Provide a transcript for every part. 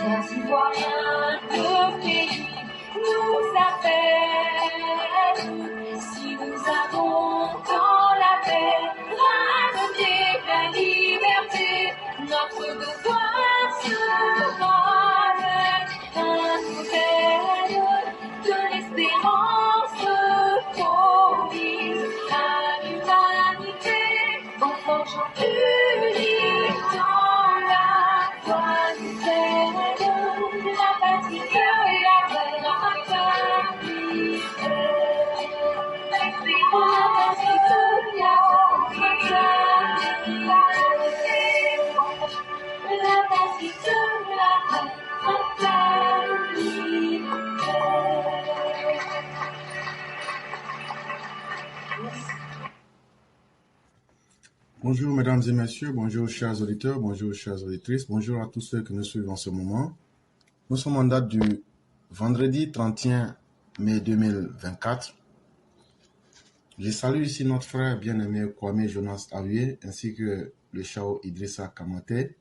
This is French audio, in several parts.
Chers Ivoiriens, le pays nous appelle. Si nous avons dans la paix ramené la liberté, notre devoir sera d'être un modèle de l'espérance promise à l'humanité en forgeant unis dans la voie du ciel, la patrie et la fraternité. L'espérance de la fraternité, la patrie de la fraternité. Bonjour mesdames et messieurs, bonjour chers auditeurs, bonjour chères auditrices, bonjour à tous ceux qui nous suivent en ce moment. Nous sommes en date du vendredi 31 mai 2024. Je salue ici notre frère bien-aimé Kwame Jonas Aouye ainsi que le Chao Idrissa Kamate,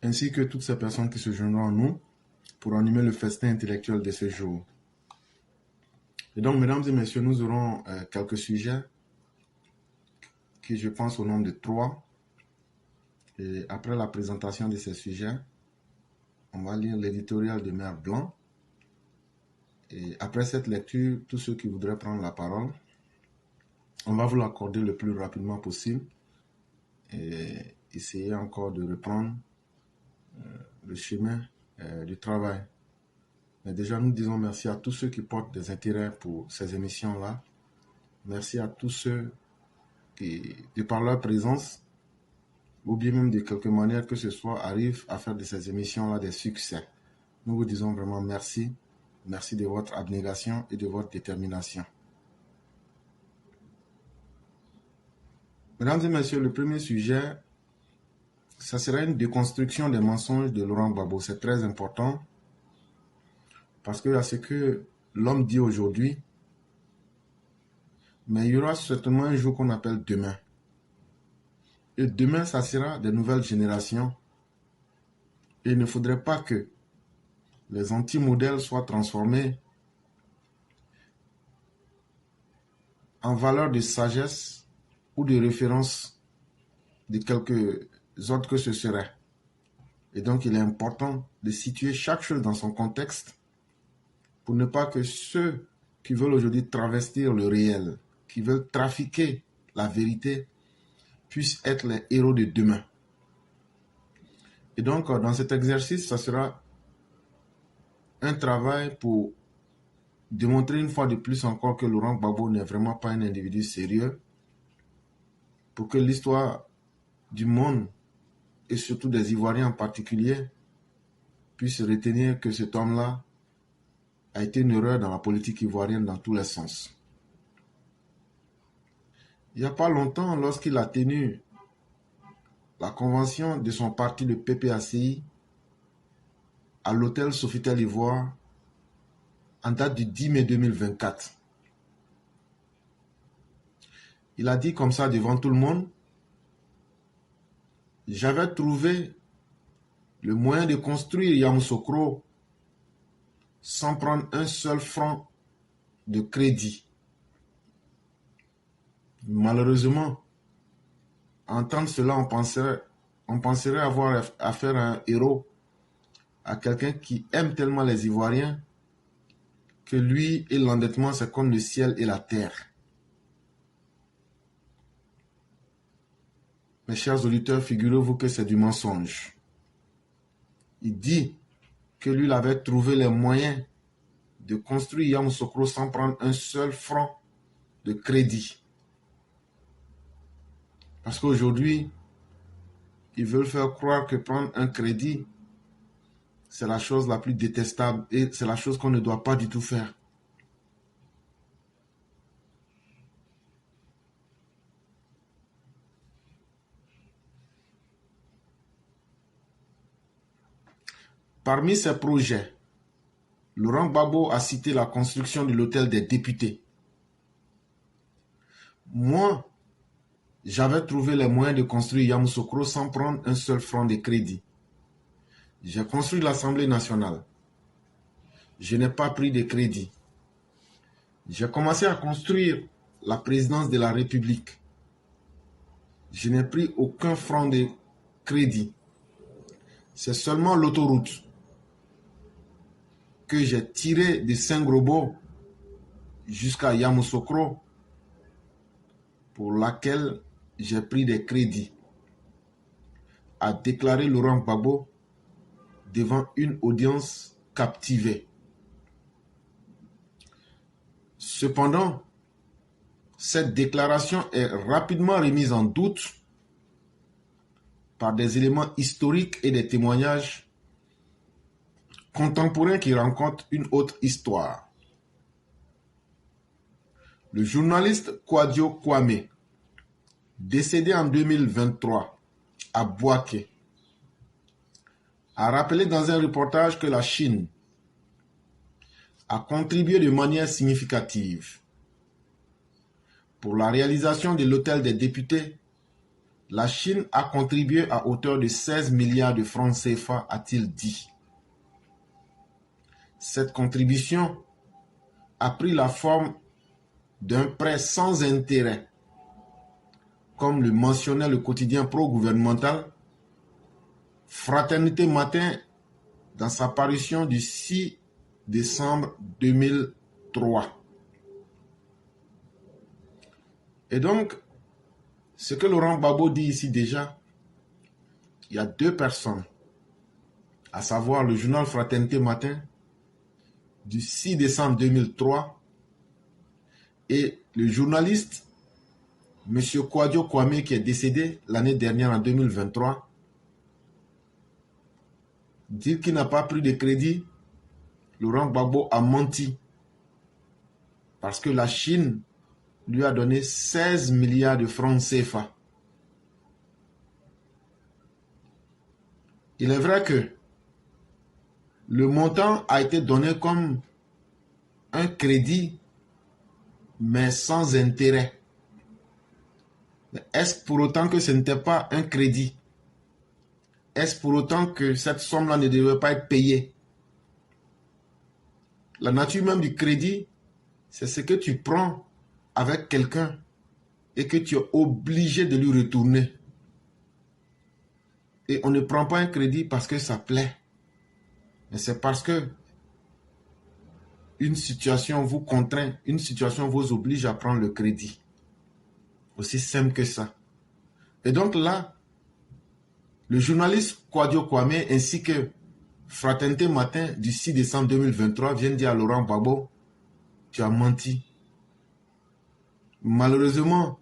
ainsi que toutes ces personnes qui se joindront à nous pour animer le festin intellectuel de ce jour. Et donc mesdames et messieurs, nous aurons quelques sujets qui je pense au nombre de 3. Et après la présentation de ces sujets, on va lire l'éditorial de Mère Blanc. Et après cette lecture, tous ceux qui voudraient prendre la parole, on va vous l'accorder le plus rapidement possible et essayer encore de reprendre le chemin du travail. Mais déjà, nous disons merci à tous ceux qui portent des intérêts pour ces émissions-là. Merci à tous ceux qui, de par leur présence, ou bien même de quelque manière que ce soit, arrivent à faire de ces émissions-là des succès. Nous vous disons vraiment merci. Merci de votre abnégation et de votre détermination. Mesdames et messieurs, le premier sujet, ça sera une déconstruction des mensonges de Laurent Gbagbo. C'est très important parce qu'il y a ce que l'homme dit aujourd'hui, mais il y aura certainement un jour qu'on appelle demain. Et demain, ça sera des nouvelles générations. Et il ne faudrait pas que les anti-modèles soient transformés en valeur de sagesse ou de référence de quelques autres que ce serait. Et donc, il est important de situer chaque chose dans son contexte pour ne pas que ceux qui veulent aujourd'hui travestir le réel, qui veulent trafiquer la vérité, puissent être les héros de demain. Et donc, dans cet exercice, ça sera un travail pour démontrer une fois de plus encore que Laurent Gbagbo n'est vraiment pas un individu sérieux, pour que l'histoire du monde, et surtout des Ivoiriens en particulier, puisse retenir que cet homme-là a été une erreur dans la politique ivoirienne dans tous les sens. Il n'y a pas longtemps, lorsqu'il a tenu la convention de son parti, le PPACI, à l'hôtel Sofitel Ivoire, en date du 10 mai 2024. Il a dit comme ça devant tout le monde: j'avais trouvé le moyen de construire Yamoussoukro sans prendre un seul franc de crédit. Malheureusement, à entendre cela, on penserait avoir affaire à un héros, à quelqu'un qui aime tellement les Ivoiriens que lui et l'endettement, c'est comme le ciel et la terre. Mes chers auditeurs, figurez-vous que c'est du mensonge. Il dit que lui, il avait trouvé les moyens de construire Yamoussoukro sans prendre un seul franc de crédit. Parce qu'aujourd'hui, ils veulent faire croire que prendre un crédit, c'est la chose la plus détestable et c'est la chose qu'on ne doit pas du tout faire. Parmi ces projets, Laurent Gbagbo a cité la construction de l'hôtel des députés. Moi, j'avais trouvé les moyens de construire Yamoussoukro sans prendre un seul franc de crédit. J'ai construit l'Assemblée nationale. Je n'ai pas pris de crédit. J'ai commencé à construire la présidence de la République. Je n'ai pris aucun franc de crédit. C'est seulement l'autoroute que j'ai tirée de Saint-Grobo jusqu'à Yamoussoukro pour laquelle j'ai pris des crédits, a déclaré Laurent Gbagbo devant une audience captivée. Cependant, cette déclaration est rapidement remise en doute par des éléments historiques et des témoignages contemporains qui racontent une autre histoire. Le journaliste Kwadio Kwame, décédé en 2023 à Bouaké, a rappelé dans un reportage que la Chine a contribué de manière significative. Pour la réalisation de l'hôtel des députés, la Chine a contribué à hauteur de 16 milliards de francs CFA, a-t-il dit. Cette contribution a pris la forme d'un prêt sans intérêt, comme le mentionnait le quotidien pro-gouvernemental Fraternité Matin dans sa parution du 6 décembre 2003. Et donc, ce que Laurent Gbagbo dit ici déjà, il y a deux personnes, à savoir le journal Fraternité Matin du 6 décembre 2003 et le journaliste M. Kwadio Kwame qui est décédé l'année dernière en 2023. Dire qu'il n'a pas pris de crédit, Laurent Gbagbo a menti parce que la Chine lui a donné 16 milliards de francs CFA. Il est vrai que le montant a été donné comme un crédit, mais sans intérêt. Est-ce pour autant que ce n'était pas un crédit? Est-ce pour autant que cette somme-là ne devait pas être payée? La nature même du crédit, c'est ce que tu prends avec quelqu'un et que tu es obligé de lui retourner. Et on ne prend pas un crédit parce que ça plaît. Mais c'est parce que une situation vous contraint, une situation vous oblige à prendre le crédit. Aussi simple que ça. Et donc là, le journaliste Kwadio Kwame ainsi que Fraternité Matin du 6 décembre 2023 viennent dire à Laurent Gbagbo, tu as menti. Malheureusement,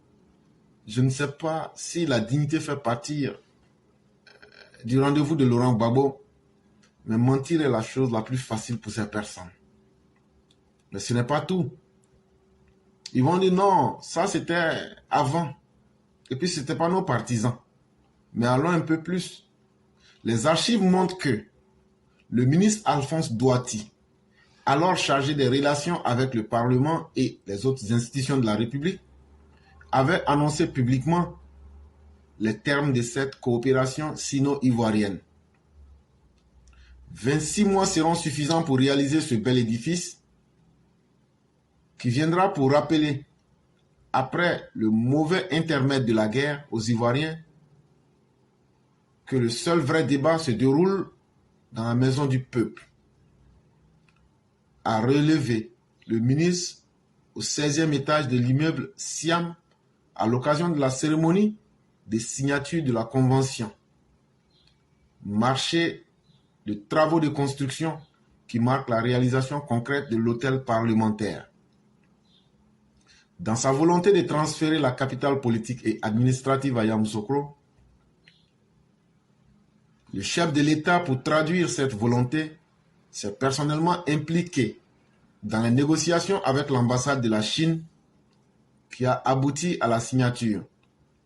je ne sais pas si la dignité fait partie du rendez-vous de Laurent Gbagbo, mais mentir est la chose la plus facile pour ces personnes. Mais ce n'est pas tout. Ils vont dire non, ça c'était avant. Et puis ce n'était pas nos partisans. Mais allons un peu plus. Les archives montrent que le ministre Alphonse Douati, alors chargé des relations avec le Parlement et les autres institutions de la République, avait annoncé publiquement les termes de cette coopération sino-ivoirienne. 26 mois seront suffisants pour réaliser ce bel édifice qui viendra pour rappeler, après le mauvais intermède de la guerre aux Ivoiriens, que le seul vrai débat se déroule dans la maison du peuple. A relevé le ministre au 16e étage de l'immeuble Siam à l'occasion de la cérémonie de signature de la Convention. Marché de travaux de construction qui marque la réalisation concrète de l'hôtel parlementaire. Dans sa volonté de transférer la capitale politique et administrative à Yamoussoukro, le chef de l'État, pour traduire cette volonté, s'est personnellement impliqué dans les négociations avec l'ambassade de la Chine qui a abouti à la signature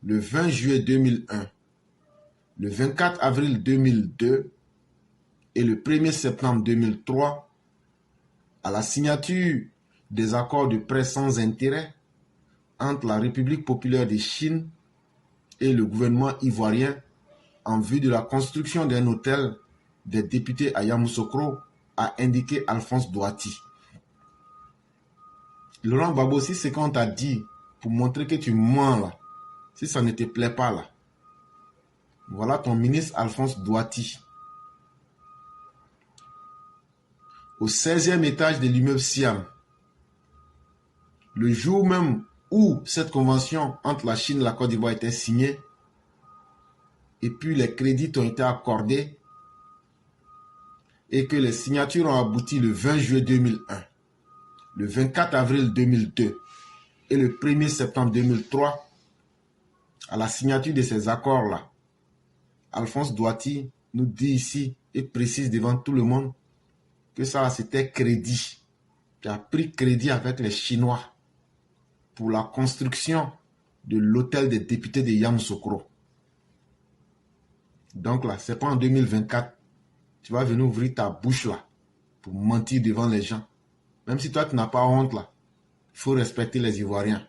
le 20 juillet 2001, le 24 avril 2002 et le 1er septembre 2003 à la signature des accords de prêt sans intérêt entre la République populaire de Chine et le gouvernement ivoirien en vue de la construction d'un hôtel des députés à Yamoussoukro a indiqué Alphonse Douati. Laurent Gbagbo, si c'est qu'on t'a dit pour montrer que tu mens là, si ça ne te plaît pas là, voilà ton ministre Alphonse Douati. Au 16e étage de l'immeuble Siam, le jour même où cette convention entre la Chine et la Côte d'Ivoire était signée, et puis les crédits ont été accordés, et que les signatures ont abouti le 20 juillet 2001, le 24 avril 2002 et le 1er septembre 2003, à la signature de ces accords-là, Alphonse Douati nous dit ici et précise devant tout le monde que ça c'était crédit. Tu as pris crédit avec les Chinois pour la construction de l'hôtel des députés de Yamoussoukro. Donc là, c'est pas en 2024, tu vas venir ouvrir ta bouche là pour mentir devant les gens. Même si toi tu n'as pas honte là, il faut respecter les Ivoiriens.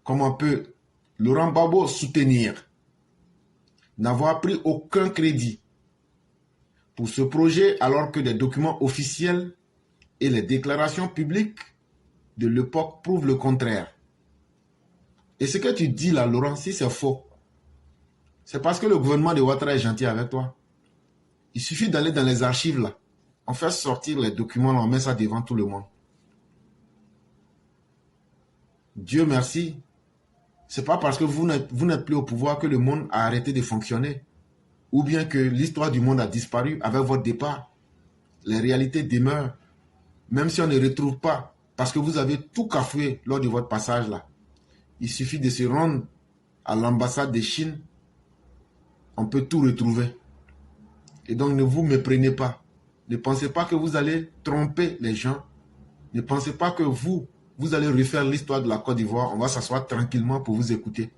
Comment peut Laurent Gbagbo soutenir n'avoir pris aucun crédit pour ce projet alors que des documents officiels et les déclarations publiques de l'époque prouvent le contraire? Et ce que tu dis là, Laurent, si c'est faux, c'est parce que le gouvernement de Ouattara est gentil avec toi. Il suffit d'aller dans les archives là, on fait sortir les documents là, on met ça devant tout le monde. Dieu merci, c'est pas parce que vous n'êtes plus au pouvoir que le monde a arrêté de fonctionner, ou bien que l'histoire du monde a disparu avec votre départ. Les réalités demeurent, même si on ne retrouve pas, parce que vous avez tout cafoué lors de votre passage là. Il suffit de se rendre à l'ambassade de Chine, on peut tout retrouver. Et donc ne vous méprenez pas. Ne pensez pas que vous allez tromper les gens. Ne pensez pas que vous allez refaire l'histoire de la Côte d'Ivoire. On va s'asseoir tranquillement pour vous écouter.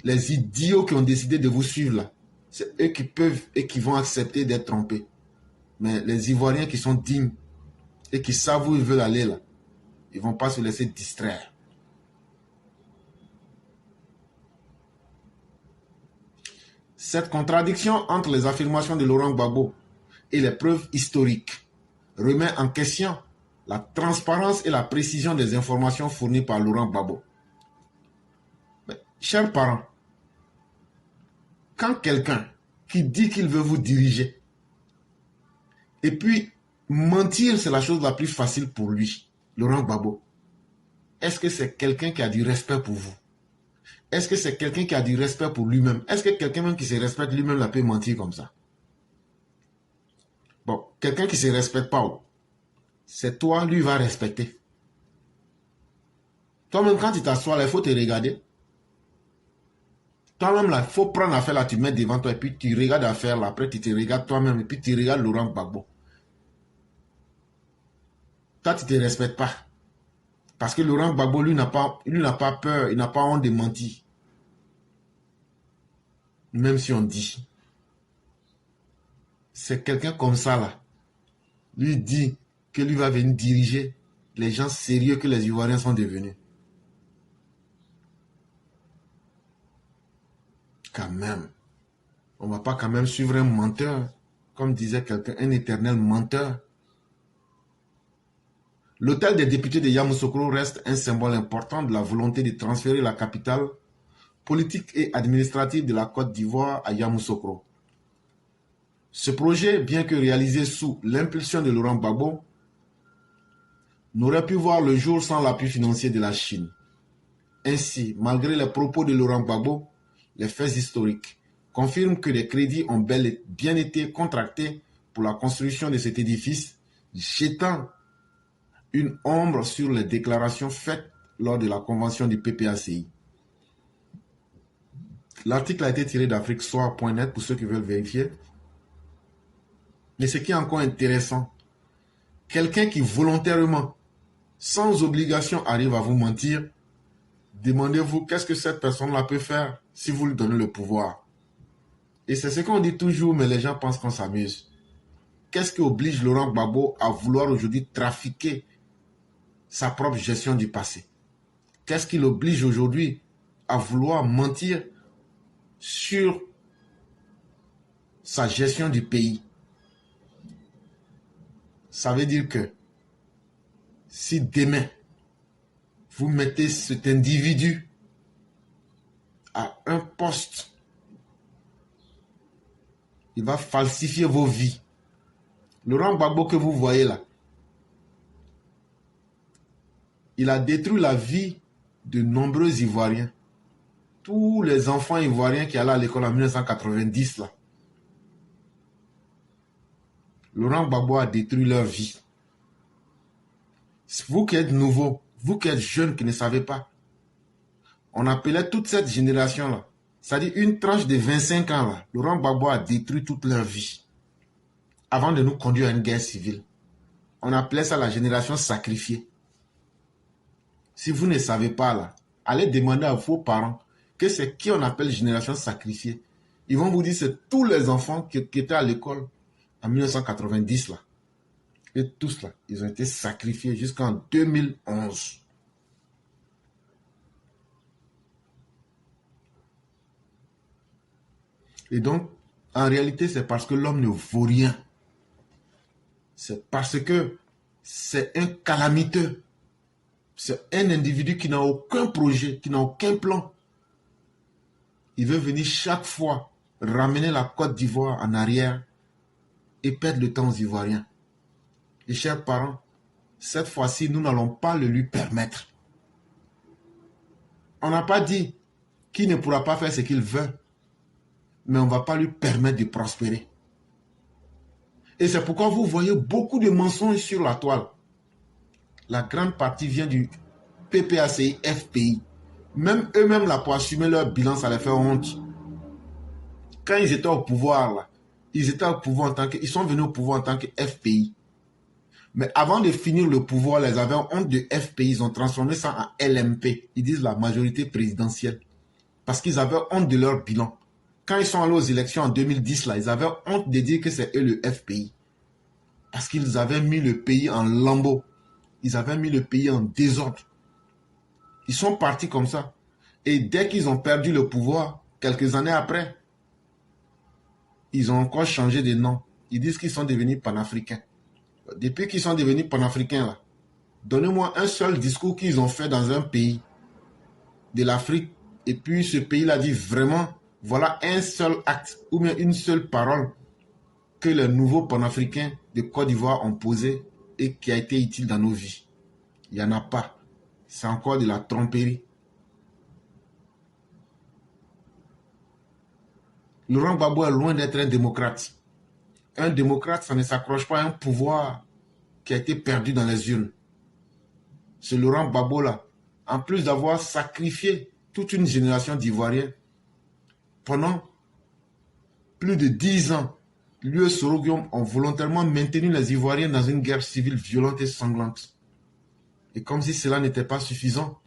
Les idiots qui ont décidé de vous suivre là, c'est eux qui peuvent et qui vont accepter d'être trompés. Mais les Ivoiriens qui sont dignes et qui savent où ils veulent aller là, ils ne vont pas se laisser distraire. Cette contradiction entre les affirmations de Laurent Gbagbo et les preuves historiques remet en question la transparence et la précision des informations fournies par Laurent Gbagbo. Mais, chers parents, quand quelqu'un qui dit qu'il veut vous diriger, et puis mentir, c'est la chose la plus facile pour lui, Laurent Gbagbo, est-ce que c'est quelqu'un qui a du respect pour vous? Est-ce que c'est quelqu'un qui a du respect pour lui-même? Est-ce que quelqu'un même qui se respecte lui-même la peut mentir comme ça? Bon, quelqu'un qui ne se respecte pas, c'est toi, lui va respecter. Toi-même, quand tu t'assois là, il faut te regarder. Toi-même, là, il faut prendre l'affaire là, tu mets devant toi, et puis tu regardes l'affaire là, après tu te regardes toi-même, et puis tu regardes Laurent Gbagbo. Toi, tu ne te respectes pas. Parce que Laurent Gbagbo, lui, n'a pas peur, il n'a pas honte de mentir. Même si on dit. C'est quelqu'un comme ça, là. Lui dit que lui va venir diriger les gens sérieux que les Ivoiriens sont devenus. Quand même. On ne va pas quand même suivre un menteur, comme disait quelqu'un, un éternel menteur. L'hôtel des députés de Yamoussoukro reste un symbole important de la volonté de transférer la capitale politique et administrative de la Côte d'Ivoire à Yamoussoukro. Ce projet, bien que réalisé sous l'impulsion de Laurent Gbagbo, n'aurait pu voir le jour sans l'appui financier de la Chine. Ainsi, malgré les propos de Laurent Gbagbo, les faits historiques confirment que les crédits ont bien été contractés pour la construction de cet édifice, jetant une ombre sur les déclarations faites lors de la convention du PPACI. L'article a été tiré d'afriquesoir.net pour ceux qui veulent vérifier. Mais ce qui est encore intéressant, quelqu'un qui volontairement, sans obligation, arrive à vous mentir, demandez-vous qu'est-ce que cette personne-là peut faire si vous lui donnez le pouvoir. Et c'est ce qu'on dit toujours, mais les gens pensent qu'on s'amuse. Qu'est-ce qui oblige Laurent Gbagbo à vouloir aujourd'hui trafiquer sa propre gestion du passé? Qu'est-ce qui l'oblige aujourd'hui à vouloir mentir sur sa gestion du pays. Ça veut dire que si demain, vous mettez cet individu à un poste, il va falsifier vos vies. Laurent Gbagbo que vous voyez là, il a détruit la vie de nombreux Ivoiriens. Tous les enfants ivoiriens qui allaient à l'école en 1990 là. Laurent Gbagbo a détruit leur vie. Vous qui êtes nouveaux, vous qui êtes jeunes qui ne savez pas, on appelait toute cette génération-là, c'est-à-dire une tranche de 25 ans là, Laurent Gbagbo a détruit toute leur vie avant de nous conduire à une guerre civile. On appelait ça la génération sacrifiée. Si vous ne savez pas là, allez demander à vos parents que c'est qui on appelle génération sacrifiée. Ils vont vous dire que c'est tous les enfants qui étaient à l'école en 1990 là. Et tous là, ils ont été sacrifiés jusqu'en 2011. Et donc, en réalité, c'est parce que l'homme ne vaut rien. C'est parce que c'est un calamiteux. C'est un individu qui n'a aucun projet, qui n'a aucun plan. Il veut venir chaque fois ramener la Côte d'Ivoire en arrière et perdre le temps aux Ivoiriens. Et chers parents, cette fois-ci, nous n'allons pas le lui permettre. On n'a pas dit qu'il ne pourra pas faire ce qu'il veut, mais on ne va pas lui permettre de prospérer. Et c'est pourquoi vous voyez beaucoup de mensonges sur la toile. La grande partie vient du PPACI, FPI. Même eux-mêmes, là, pour assumer leur bilan, ça les fait honte. Quand ils étaient au pouvoir, là, ils sont venus au pouvoir en tant que FPI. Mais avant de finir le pouvoir, ils avaient honte de FPI. Ils ont transformé ça en LMP. Ils disent la majorité présidentielle. Parce qu'ils avaient honte de leur bilan. Quand ils sont allés aux élections en 2010, là, ils avaient honte de dire que c'est eux le FPI. Parce qu'ils avaient mis le pays en lambeaux. Ils avaient mis le pays en désordre. Ils sont partis comme ça. Et dès qu'ils ont perdu le pouvoir, quelques années après, ils ont encore changé de nom. Ils disent qu'ils sont devenus panafricains. Depuis qu'ils sont devenus panafricains, là, donnez-moi un seul discours qu'ils ont fait dans un pays de l'Afrique. Et puis ce pays-là dit vraiment, voilà un seul acte ou bien une seule parole que les nouveaux panafricains de Côte d'Ivoire ont posé et qui a été utile dans nos vies. Il n'y en a pas. C'est encore de la tromperie. Laurent Gbagbo est loin d'être un démocrate. Un démocrate, ça ne s'accroche pas à un pouvoir qui a été perdu dans les urnes. Ce Laurent Gbagbo là, en plus d'avoir sacrifié toute une génération d'Ivoiriens, pendant plus de 10 ans, lui et Soro Guillaume ont volontairement maintenu les Ivoiriens dans une guerre civile violente et sanglante. Et comme si cela n'était pas suffisant,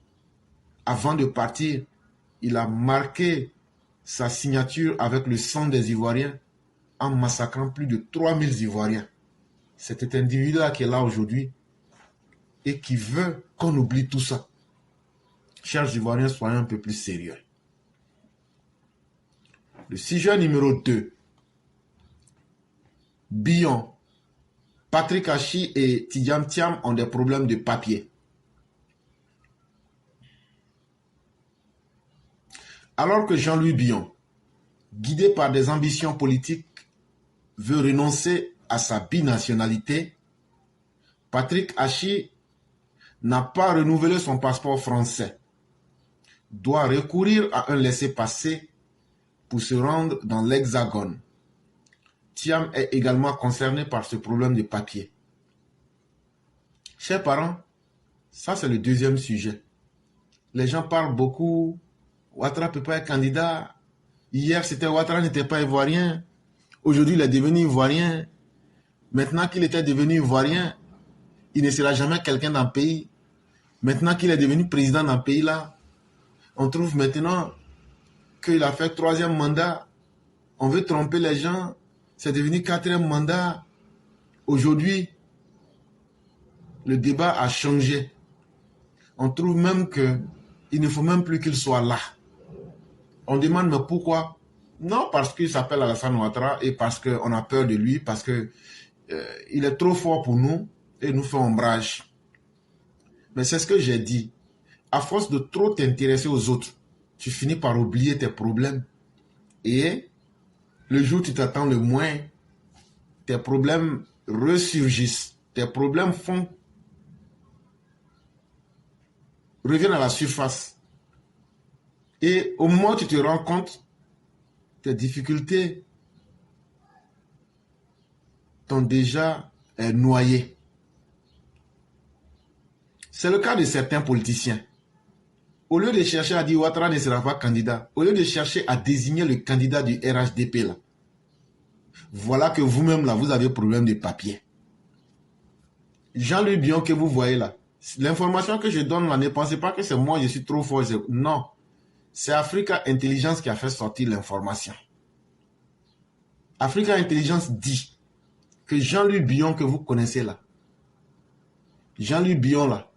avant de partir, il a marqué sa signature avec le sang des Ivoiriens en massacrant plus de 3000 Ivoiriens. C'est cet individu-là qui est là aujourd'hui et qui veut qu'on oublie tout ça. Chers Ivoiriens, soyez un peu plus sérieux. Le sujet numéro 2. Bion, Patrick Achi et Tidjam Thiam ont des problèmes de papier. Alors que Jean-Louis Bion, guidé par des ambitions politiques, veut renoncer à sa binationalité, Patrick Achi n'a pas renouvelé son passeport français, doit recourir à un laissez-passer pour se rendre dans l'Hexagone. Thiam est également concerné par ce problème de papier. Chers parents, ça c'est le deuxième sujet. Les gens parlent beaucoup. Ouattara ne peut pas être candidat. Hier, c'était Ouattara n'était pas ivoirien. Aujourd'hui, il est devenu ivoirien. Maintenant qu'il était devenu ivoirien, il ne sera jamais quelqu'un dans le pays. Maintenant qu'il est devenu président dans le pays là, on trouve maintenant qu'il a fait 3e mandat. On veut tromper les gens. C'est devenu 4e mandat. Aujourd'hui, le débat a changé. On trouve même qu'il ne faut même plus qu'il soit là. On demande mais pourquoi Non parce qu'il s'appelle Alassane Ouattara et parce qu'on a peur de lui, parce que il est trop fort pour nous et nous fait ombrage. Mais c'est ce que j'ai dit. À force de trop t'intéresser aux autres, tu finis par oublier tes problèmes. Et le jour où tu t'attends le moins, tes problèmes ressurgissent. Tes problèmes reviennent à la surface. Et au moment où tu te rends compte, tes difficultés t'ont déjà noyé. C'est le cas de certains politiciens. Au lieu de chercher à dire Ouattara ne sera pas candidat, au lieu de chercher à désigner le candidat du RHDP là, voilà que vous-même là, vous avez problème de papier. Jean-Louis Bion que vous voyez là, l'information que je donne là, ne pensez pas que c'est moi, je suis trop fort. Non, c'est Africa Intelligence qui a fait sortir l'information. Africa Intelligence dit que Jean-Louis Bion que vous connaissez là, Jean-Louis Bion là,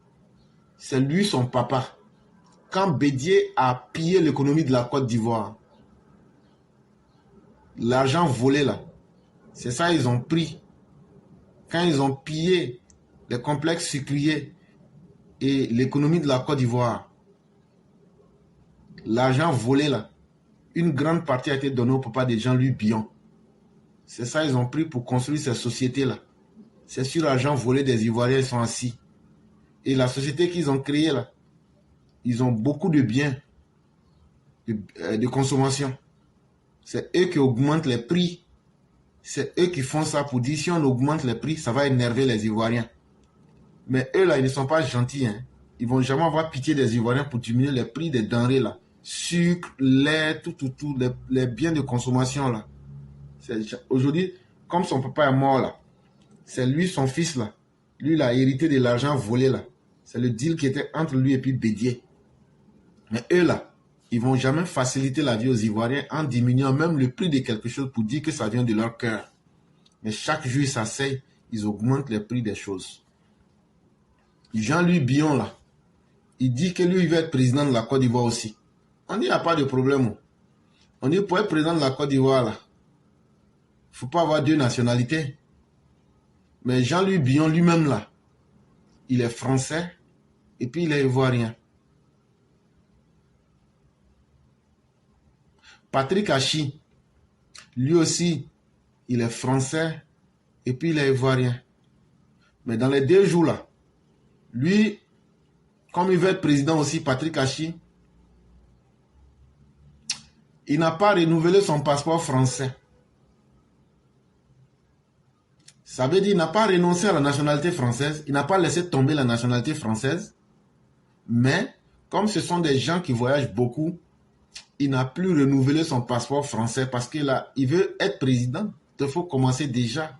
c'est lui son papa. Quand Bédié a pillé l'économie de la Côte d'Ivoire, l'argent volé là, c'est ça ils ont pris. Quand ils ont pillé les complexes sucriers et l'économie de la Côte d'Ivoire, l'argent volé là, une grande partie a été donnée au papa de Jean-Louis Bion. C'est ça ils ont pris pour construire ces sociétés là. C'est sur l'argent volé des Ivoiriens, ils sont assis. Et la société qu'ils ont créée là, ils ont beaucoup de biens de consommation. C'est eux qui augmentent les prix. C'est eux qui font ça pour dire si on augmente les prix, ça va énerver les Ivoiriens. Mais eux là, ils ne sont pas gentils. Hein. Ils vont jamais avoir pitié des Ivoiriens pour diminuer les prix des denrées là. Sucre, lait, tout, les biens de consommation là. Aujourd'hui, comme son papa est mort là, c'est lui, son fils là. Lui, il a hérité de l'argent volé là. C'est le deal qui était entre lui et puis Bédié. Mais eux là, ils vont jamais faciliter la vie aux Ivoiriens en diminuant même le prix de quelque chose pour dire que ça vient de leur cœur. Mais chaque jour, ils s'asseyent, ils augmentent les prix des choses. Jean-Louis Bion là, il dit que lui, il veut être président de la Côte d'Ivoire aussi. On dit, il n'y a pas de problème. On dit, pour être président de la Côte d'Ivoire là, il ne faut pas avoir deux nationalités. Mais Jean-Louis Bion lui-même là, il est français et puis il est ivoirien. Patrick Achi, lui aussi, il est français et puis il est ivoirien. Mais dans les 2 jours là, lui, comme il veut être président aussi, Patrick Achi, il n'a pas renouvelé son passeport français. Ça veut dire qu'il n'a pas renoncé à la nationalité française, il n'a pas laissé tomber la nationalité française, mais comme ce sont des gens qui voyagent beaucoup, il n'a plus renouvelé son passeport français parce qu'il veut être président. Il faut commencer déjà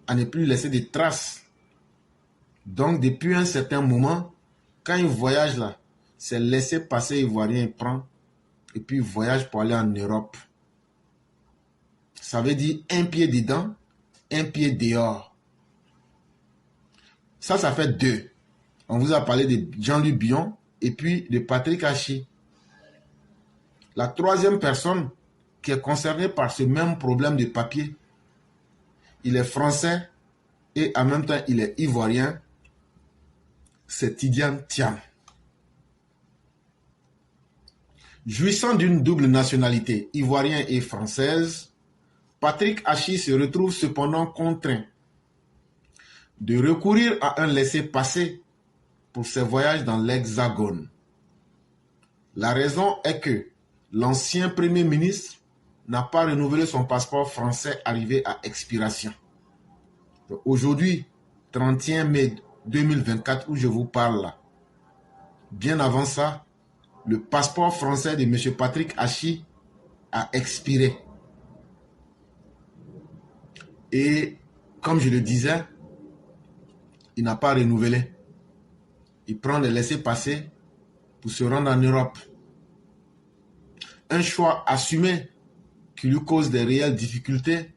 à ne plus laisser de traces. Donc, depuis un certain moment, quand il voyage là, c'est laisser passer ivoirien, il prend, et puis il voyage pour aller en Europe. Ça veut dire un pied dedans, un pied dehors. Ça fait 2. On vous a parlé de Jean-Louis Bion et puis de Patrick Achi. La 3e personne qui est concernée par ce même problème de papier, il est français et en même temps il est ivoirien, c'est Tidiane Thiam. Jouissant d'une double nationalité, ivoirienne et française, Patrick Achi se retrouve cependant contraint de recourir à un laissez-passer pour ses voyages dans l'Hexagone. La raison est que l'ancien Premier ministre n'a pas renouvelé son passeport français arrivé à expiration. Aujourd'hui, 31 mai 2024, où je vous parle là, bien avant ça, le passeport français de M. Patrick Achi a expiré. Et comme je le disais, il n'a pas renouvelé. Il prend le laissez-passer pour se rendre en Europe. Un choix assumé qui lui cause des réelles difficultés.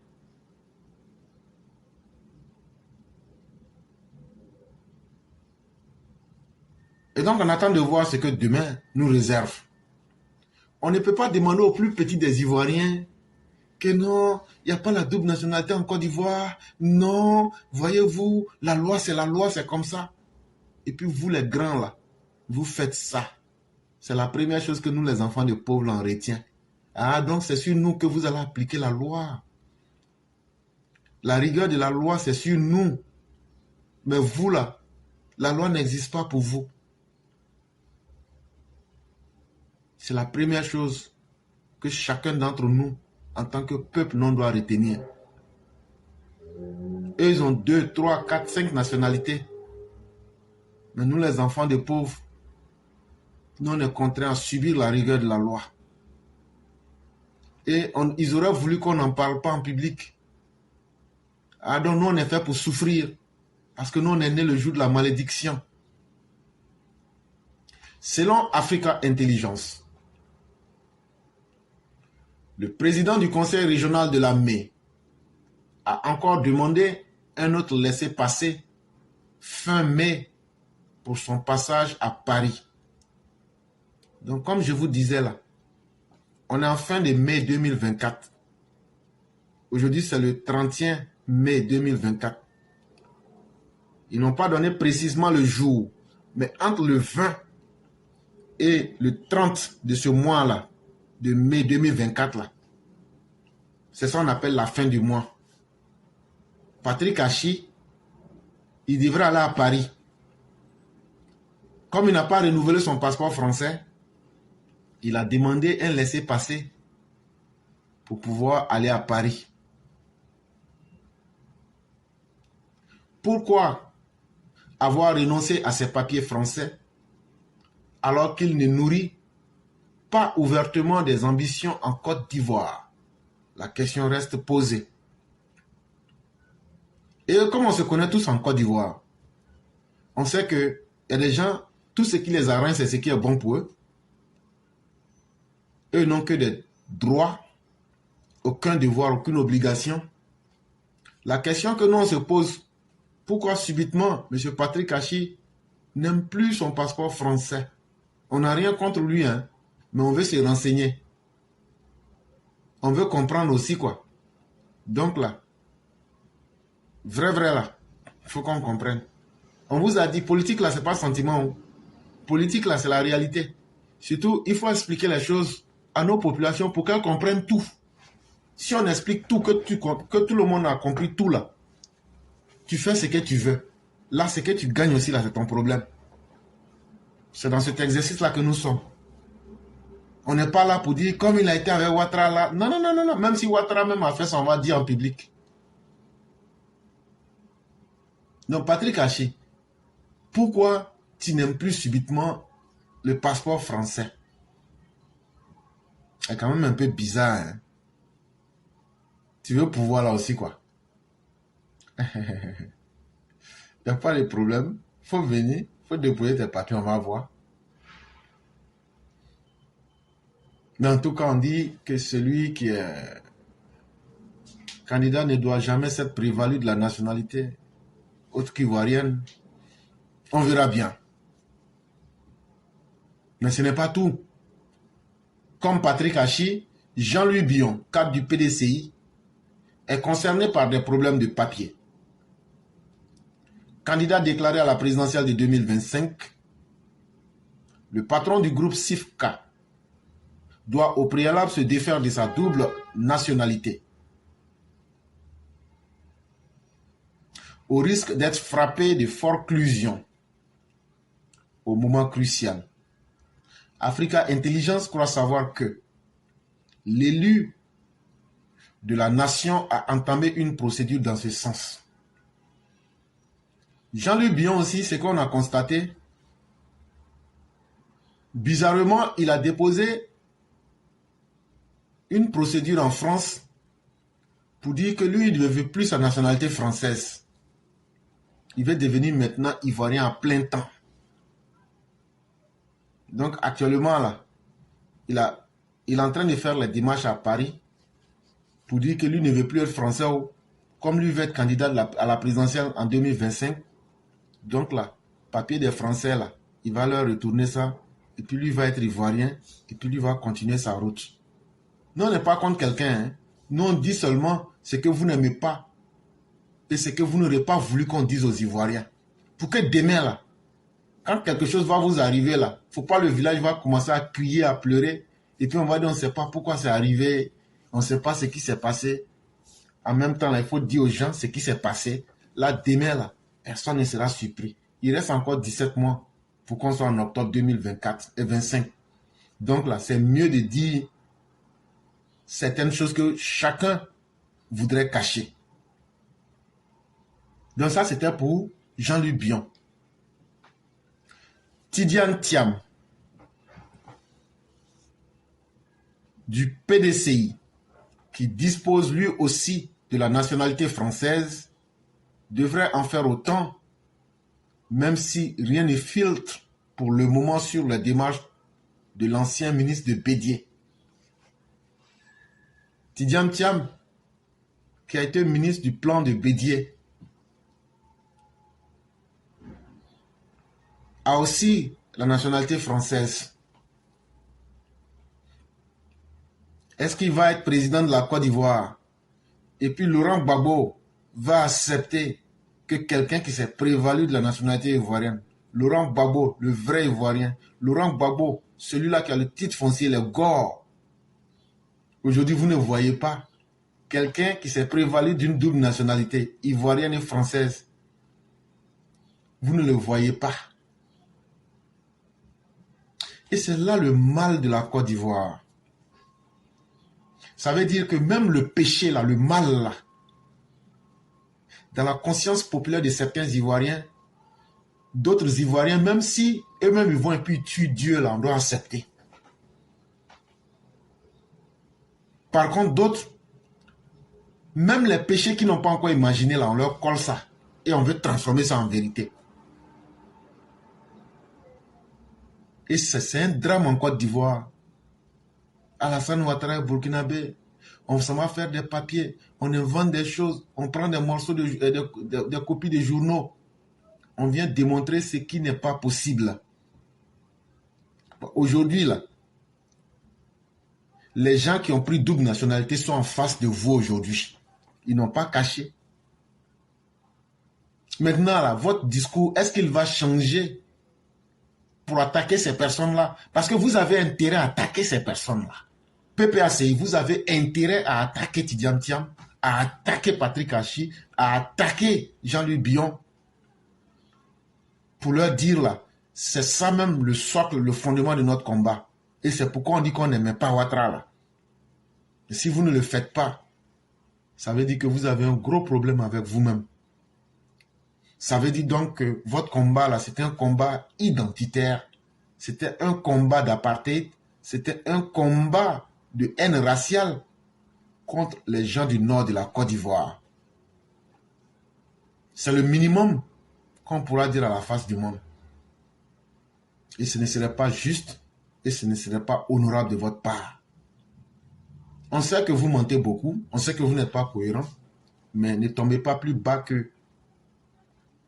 Et donc on attend de voir ce que demain nous réserve. On ne peut pas demander aux plus petits des Ivoiriens que non, il n'y a pas la double nationalité en Côte d'Ivoire. Non, voyez-vous, la loi, c'est comme ça. Et puis vous, les grands, là, vous faites ça. C'est la première chose que nous, les enfants de pauvres, là, on retient. Ah, donc c'est sur nous que vous allez appliquer la loi. La rigueur de la loi, c'est sur nous. Mais vous, là, la loi n'existe pas pour vous. C'est la première chose que chacun d'entre nous, en tant que peuple, non doit retenir. Eux, ils ont 2, 3, 4, 5 nationalités. Mais nous, les enfants de pauvres, nous, on est contraints à subir la rigueur de la loi. Et ils auraient voulu qu'on n'en parle pas en public. Ah, donc nous, on est fait pour souffrir. Parce que nous, on est né le jour de la malédiction. Selon Africa Intelligence, le président du conseil régional de la ME a encore demandé un autre laissez-passer fin mai pour son passage à Paris. Donc, comme je vous disais là, on est en fin de mai 2024. Aujourd'hui, c'est le 31 mai 2024. Ils n'ont pas donné précisément le jour, mais entre le 20 et le 30 de ce mois-là, de mai 2024, là, c'est ça qu'on appelle la fin du mois. Patrick Hachi, il devrait aller à Paris. Comme il n'a pas renouvelé son passeport français, il a demandé un laissez-passer pour pouvoir aller à Paris. Pourquoi avoir renoncé à ses papiers français alors qu'il ne nourrit pas ouvertement des ambitions en Côte d'Ivoire? La question reste posée. Et comme on se connaît tous en Côte d'Ivoire, on sait qu'il y a des gens, tout ce qui les arrange, c'est ce qui est bon pour eux. Eux n'ont que des droits, aucun devoir, aucune obligation. La question que nous on se pose, pourquoi subitement M. Patrick Hachi n'aime plus son passeport français? On n'a rien contre lui, hein, mais on veut se renseigner. On veut comprendre aussi quoi. Donc là, vrai là, il faut qu'on comprenne. On vous a dit, politique là, c'est pas sentiment. Politique là, c'est la réalité. Surtout, il faut expliquer les choses à nos populations pour qu'elles comprennent tout. Si on explique tout, que tout le monde a compris tout là, tu fais ce que tu veux. Là, ce que tu gagnes aussi, là, c'est ton problème. C'est dans cet exercice-là que nous sommes. On n'est pas là pour dire, comme il a été avec Ouattara là. Non. Même si Ouattara même a fait ça, on va dire en public. Donc, Patrick Hachi, pourquoi tu n'aimes plus subitement le passeport français? C'est quand même un peu bizarre, hein? Tu veux pouvoir là aussi, quoi. Il n'y a pas de problème. Il faut venir, il faut déployer tes papiers, on va voir. Mais en tout cas, on dit que celui qui est candidat ne doit jamais s'être prévalu de la nationalité autre qu'ivoirienne. On verra bien. Mais ce n'est pas tout. Comme Patrick Hachi, Jean-Louis Billon, cadre du PDCI, est concerné par des problèmes de papier. Candidat déclaré à la présidentielle de 2025, le patron du groupe SIFCA doit au préalable se défaire de sa double nationalité, au risque d'être frappé de forclusion au moment crucial. Africa Intelligence croit savoir que l'élu de la nation a entamé une procédure dans ce sens. Jean-Louis Billon aussi, ce qu'on a constaté, bizarrement, il a déposé une procédure en France pour dire que lui, il ne veut plus sa nationalité française. Il veut devenir maintenant ivoirien à plein temps. Donc actuellement, là, il est en train de faire les démarches à Paris pour dire que lui ne veut plus être français. Comme lui veut être candidat à la présidentielle en 2025, donc là, papier des Français, là, il va leur retourner ça et puis lui va être ivoirien, et puis lui va continuer sa route. Nous, on n'est pas contre quelqu'un. Hein. Nous, on dit seulement ce que vous n'aimez pas et ce que vous n'aurez pas voulu qu'on dise aux Ivoiriens. Pour que demain, là, quand quelque chose va vous arriver, là, faut pas le village va commencer à crier, à pleurer, et puis on va dire, on ne sait pas pourquoi c'est arrivé, on ne sait pas ce qui s'est passé. En même temps, là, il faut dire aux gens ce qui s'est passé. Là, demain, là, personne ne sera surpris. Il reste encore 17 mois pour qu'on soit en octobre 2024 et 25. Donc là, c'est mieux de dire certaines choses que chacun voudrait cacher. Donc ça, c'était pour Jean-Luc Bion. Tidiane Thiam, du PDCI, qui dispose lui aussi de la nationalité française, devrait en faire autant, même si rien ne filtre pour le moment sur la démarche de l'ancien ministre de Bédié. Tidiane Thiam, qui a été ministre du plan de Bédié, a aussi la nationalité française. Est-ce qu'il va être président de la Côte d'Ivoire? Et puis Laurent Gbagbo va accepter que quelqu'un qui s'est prévalu de la nationalité ivoirienne, Laurent Gbagbo, le vrai Ivoirien, Laurent Gbagbo, celui-là qui a le titre foncier, les Gor. Aujourd'hui, vous ne voyez pas quelqu'un qui s'est prévalu d'une double nationalité, ivoirienne et française. Vous ne le voyez pas. Et c'est là le mal de la Côte d'Ivoire. Ça veut dire que même le péché, là, le mal, là, dans la conscience populaire de certains Ivoiriens, d'autres Ivoiriens, même si eux-mêmes ils vont et puis tuent Dieu, là, on doit accepter. Par contre, d'autres, même les péchés qu'ils n'ont pas encore imaginés, là, on leur colle ça. Et on veut transformer ça en vérité. Et c'est un drame en Côte d'Ivoire. Alassane Ouattara, burkinabé, on s'en va faire des papiers, on invente des choses, on prend des morceaux, des copies de journaux. On vient démontrer ce qui n'est pas possible. Aujourd'hui, là, les gens qui ont pris double nationalité sont en face de vous aujourd'hui. Ils n'ont pas caché. Maintenant, là, votre discours, est-ce qu'il va changer pour attaquer ces personnes-là? Parce que vous avez intérêt à attaquer ces personnes-là. PPACI, vous avez intérêt à attaquer Tidiane Thiam, à attaquer Patrick Hachi, à attaquer Jean-Luc Bion, pour leur dire là, c'est ça même le socle, le fondement de notre combat. Et c'est pourquoi on dit qu'on n'aimait pas Ouattara là. Et si vous ne le faites pas, ça veut dire que vous avez un gros problème avec vous-même. Ça veut dire donc que votre combat là, c'était un combat identitaire. C'était un combat d'apartheid. C'était un combat de haine raciale contre les gens du nord de la Côte d'Ivoire. C'est le minimum qu'on pourra dire à la face du monde. Et ce ne serait pas juste et ce ne serait pas honorable de votre part. On sait que vous mentez beaucoup, on sait que vous n'êtes pas cohérent, mais ne tombez pas plus bas que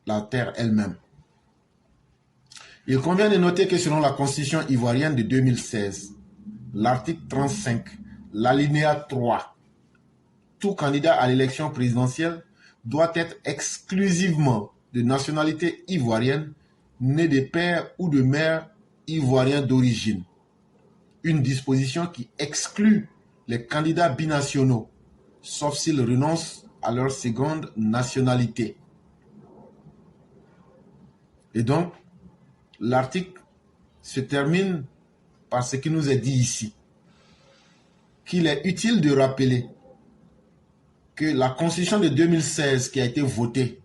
la terre elle-même. Il convient de noter que selon la Constitution ivoirienne de 2016, l'article 35, l'alinéa 3, tout candidat à l'élection présidentielle doit être exclusivement de nationalité ivoirienne, né de père ou de mère ivoirien d'origine. Une disposition qui exclut les candidats binationaux, sauf s'ils renoncent à leur seconde nationalité. Et donc, l'article se termine par ce qui nous est dit ici, qu'il est utile de rappeler que la Constitution de 2016 qui a été votée,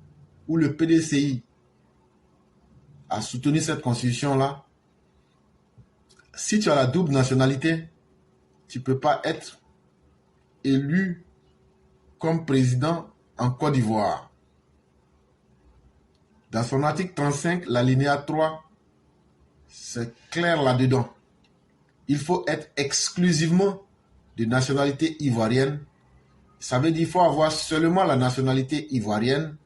où le PDCI a soutenu cette Constitution-là, si tu as la double nationalité, tu ne peux pas être élu comme président en Côte d'Ivoire. Dans son article 35, l'alinéa 3, c'est clair là-dedans. Il faut être exclusivement de nationalité ivoirienne. Ça veut dire qu'il faut avoir seulement la nationalité ivoirienne.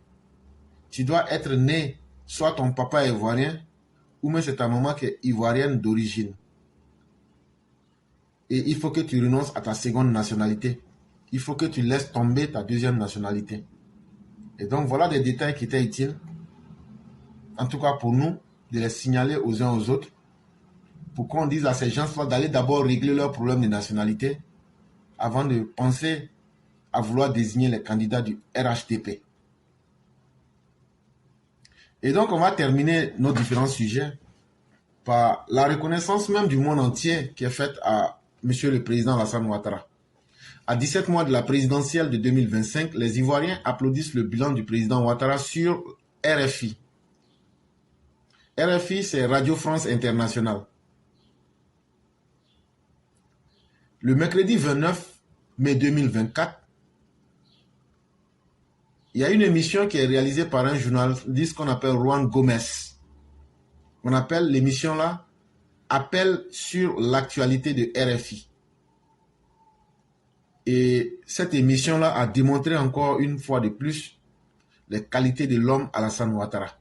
Tu dois être né, soit ton papa est ivoirien, ou même c'est ta maman qui est ivoirienne d'origine, et il faut que tu renonces à ta seconde nationalité, il faut que tu laisses tomber ta deuxième nationalité. Et donc voilà des détails qui étaient utiles, en tout cas pour nous, de les signaler aux uns aux autres, pour qu'on dise à ces gens-là d'aller d'abord régler leurs problèmes de nationalité avant de penser à vouloir désigner les candidats du RHDP. Et donc, on va terminer nos différents sujets par la reconnaissance même du monde entier qui est faite à M. le Président Alassane Ouattara. À 17 mois de la présidentielle de 2025, les Ivoiriens applaudissent le bilan du président Ouattara sur RFI. RFI, c'est Radio France Internationale. Le mercredi 29 mai 2024, il y a une émission qui est réalisée par un journaliste qu'on appelle Juan Gomez. On appelle l'émission là Appel sur l'actualité de RFI. Et cette émission là a démontré encore une fois de plus les qualités de l'homme Alassane Ouattara.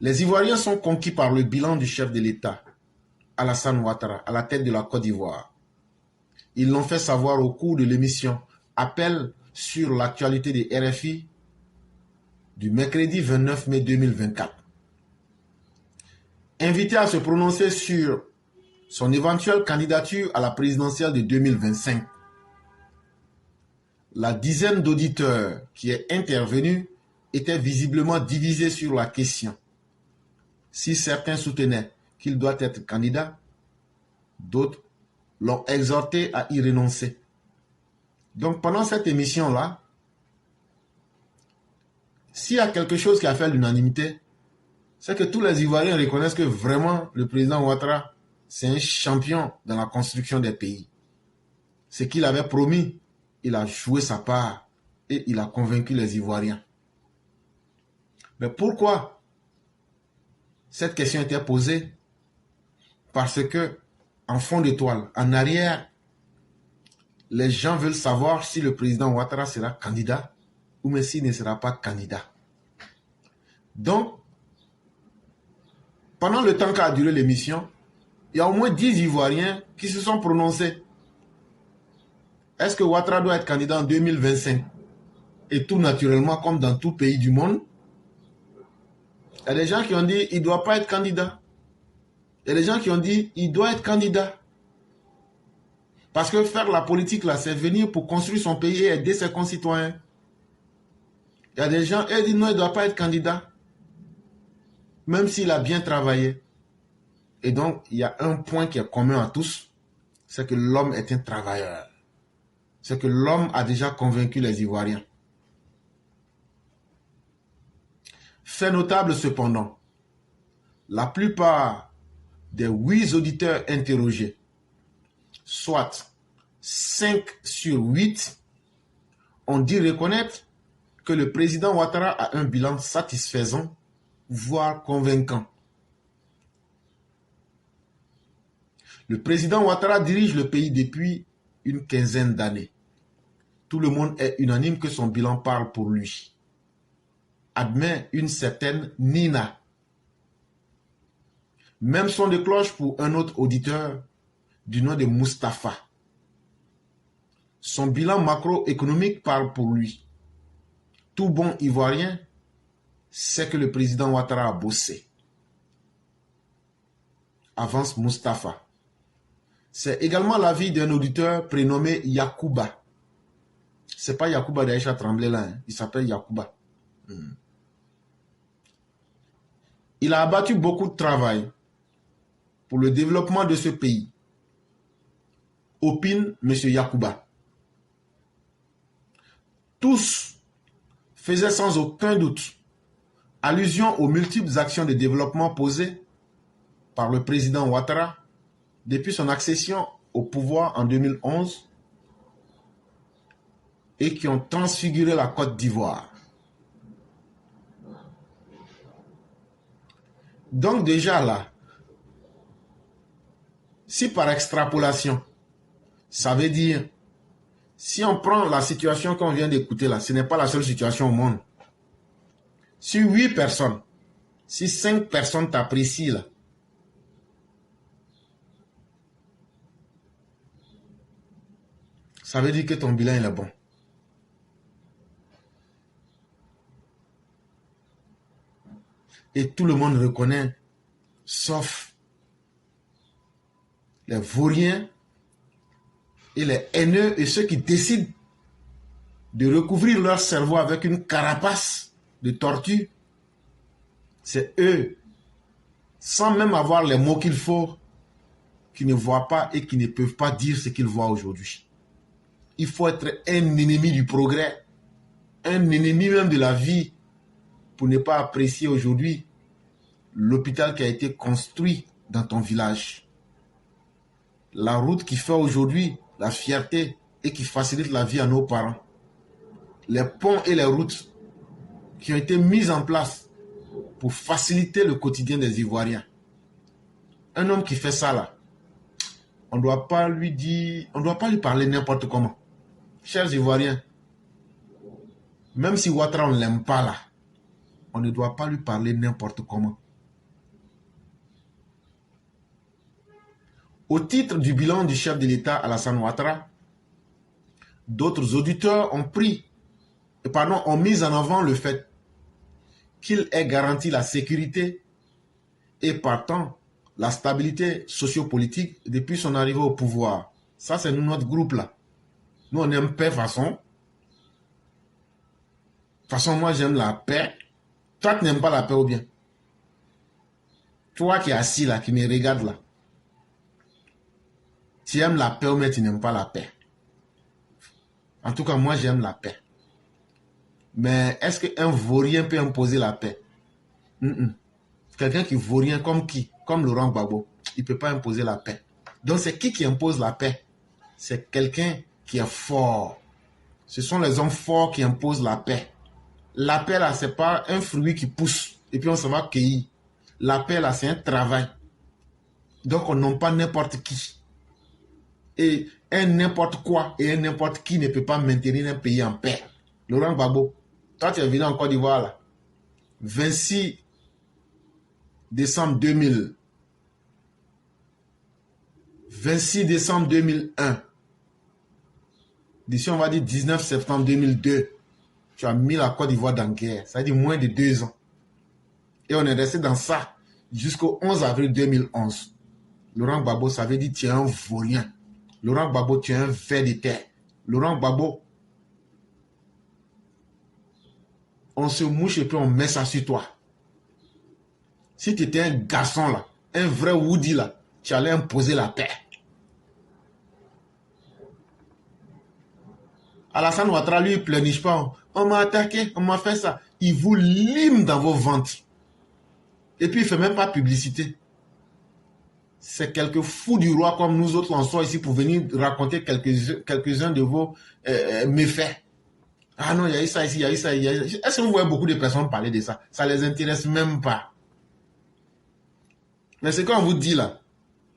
Les Ivoiriens sont conquis par le bilan du chef de l'État, Alassane Ouattara, à la tête de la Côte d'Ivoire. Ils l'ont fait savoir au cours de l'émission Appel sur l'actualité de RFI du mercredi 29 mai 2024. Invité à se prononcer sur son éventuelle candidature à la présidentielle de 2025, la dizaine d'auditeurs qui est intervenue était visiblement divisée sur la question. Si certains soutenaient qu'il doit être candidat, d'autres l'ont exhorté à y renoncer. Donc pendant cette émission-là, s'il y a quelque chose qui a fait l'unanimité, c'est que tous les Ivoiriens reconnaissent que vraiment le président Ouattara, c'est un champion dans la construction des pays. Ce qu'il avait promis, il a joué sa part et il a convaincu les Ivoiriens. Mais pourquoi cette question était posée? Parce que, en fond de toile, en arrière, les gens veulent savoir si le président Ouattara sera candidat ou même s'il ne sera pas candidat. Donc, pendant le temps qu'a duré l'émission, il y a au moins 10 Ivoiriens qui se sont prononcés. Est-ce que Ouattara doit être candidat en 2025? Et tout naturellement, comme dans tout pays du monde, il y a des gens qui ont dit qu'il ne doit pas être candidat. Il y a des gens qui ont dit qu'il doit être candidat. Parce que faire la politique, là, c'est venir pour construire son pays et aider ses concitoyens. Il y a des gens qui disent non, il ne doit pas être candidat. Même s'il a bien travaillé. Et donc, il y a un point qui est commun à tous, c'est que l'homme est un travailleur. C'est que l'homme a déjà convaincu les Ivoiriens. Fait notable cependant, la plupart des 8 auditeurs interrogés, soit 5 sur 8, ont dit reconnaître que le président Ouattara a un bilan satisfaisant, voire convaincant. Le président Ouattara dirige le pays depuis une quinzaine d'années. Tout le monde est unanime que son bilan parle pour lui. Admet une certaine Nina. Même son de cloche pour un autre auditeur du nom de Mustapha. Son bilan macroéconomique parle pour lui. Tout bon Ivoirien sait que le président Ouattara a bossé. Avance Mustapha. C'est également l'avis d'un auditeur prénommé Yacouba. C'est pas Yacouba d'Aïcha Tremblay là, hein. Il s'appelle Yacouba. Il a abattu beaucoup de travail pour le développement de ce pays. Opine M. Yacouba. Tous faisaient sans aucun doute allusion aux multiples actions de développement posées par le président Ouattara depuis son accession au pouvoir en 2011 et qui ont transfiguré la Côte d'Ivoire. Donc déjà là, si par extrapolation, ça veut dire, si on prend la situation qu'on vient d'écouter là, ce n'est pas la seule situation au monde. Si 8 personnes, Si 5 personnes t'apprécient là, ça veut dire que ton bilan il est bon. Et tout le monde reconnaît, sauf les vauriens et les haineux et ceux qui décident de recouvrir leur cerveau avec une carapace de tortue. C'est eux, sans même avoir les mots qu'il faut, qui ne voient pas et qui ne peuvent pas dire ce qu'ils voient aujourd'hui. Il faut être un ennemi du progrès, un ennemi même de la vie, pour ne pas apprécier aujourd'hui l'hôpital qui a été construit dans ton village. La route qui fait aujourd'hui la fierté et qui facilite la vie à nos parents. Les ponts et les routes qui ont été mises en place pour faciliter le quotidien des Ivoiriens. Un homme qui fait ça là, on ne doit pas lui dire, on ne doit pas lui parler n'importe comment. Chers Ivoiriens, même si Ouattara on ne l'aime pas là, on ne doit pas lui parler n'importe comment. Au titre du bilan du chef de l'État Alassane Ouattara, d'autres auditeurs ont mis en avant le fait qu'il ait garanti la sécurité et partant la stabilité sociopolitique depuis son arrivée au pouvoir. Ça, c'est notre groupe là. Nous, on aime paix façon. De toute façon, moi, j'aime la paix. Toi, tu n'aimes pas la paix ou bien? Toi qui es assis là, qui me regarde là. Tu aimes la paix ou bien tu n'aimes pas la paix? En tout cas, moi, j'aime la paix. Mais est-ce qu'un vaurien peut imposer la paix? Quelqu'un qui vaurien comme qui? Comme Laurent Gbagbo. Il ne peut pas imposer la paix. Donc, c'est qui impose la paix? C'est quelqu'un qui est fort. Ce sont les hommes forts qui imposent la paix. La paix, là, ce n'est pas un fruit qui pousse et puis on se va cueillir. La paix, là, c'est un travail. Donc, on n'a pas n'importe qui. Et un n'importe quoi et un n'importe qui ne peut pas maintenir un pays en paix. Laurent Gbagbo, toi, tu es venu en Côte d'Ivoire, là. 26 décembre 2000. 26 décembre 2001. D'ici, on va dire 19 septembre 2002. Tu as mis la Côte d'Ivoire dans la guerre. Ça veut dire moins de 2 ans. Et on est resté dans ça jusqu'au 11 avril 2011. Laurent Gbagbo, ça veut dire tu es un vaurien. Laurent Gbagbo, tu es un ver de terre. Laurent Gbagbo, on se mouche et puis on met ça sur toi. Si tu étais un garçon là, un vrai Woody là, tu allais imposer la paix. Alassane Ouattara, lui, il ne pleurniche pas. On m'a attaqué, on m'a fait ça. Il vous lime dans vos ventres. Et puis, il ne fait même pas publicité. C'est quelques fous du roi comme nous autres en sommes ici pour venir raconter quelques-uns de vos méfaits. Ah non, il y a eu ça ici, il y a eu ça. Est-ce que vous voyez beaucoup de personnes parler de ça? Ça ne les intéresse même pas. Mais ce qu'on vous dit là,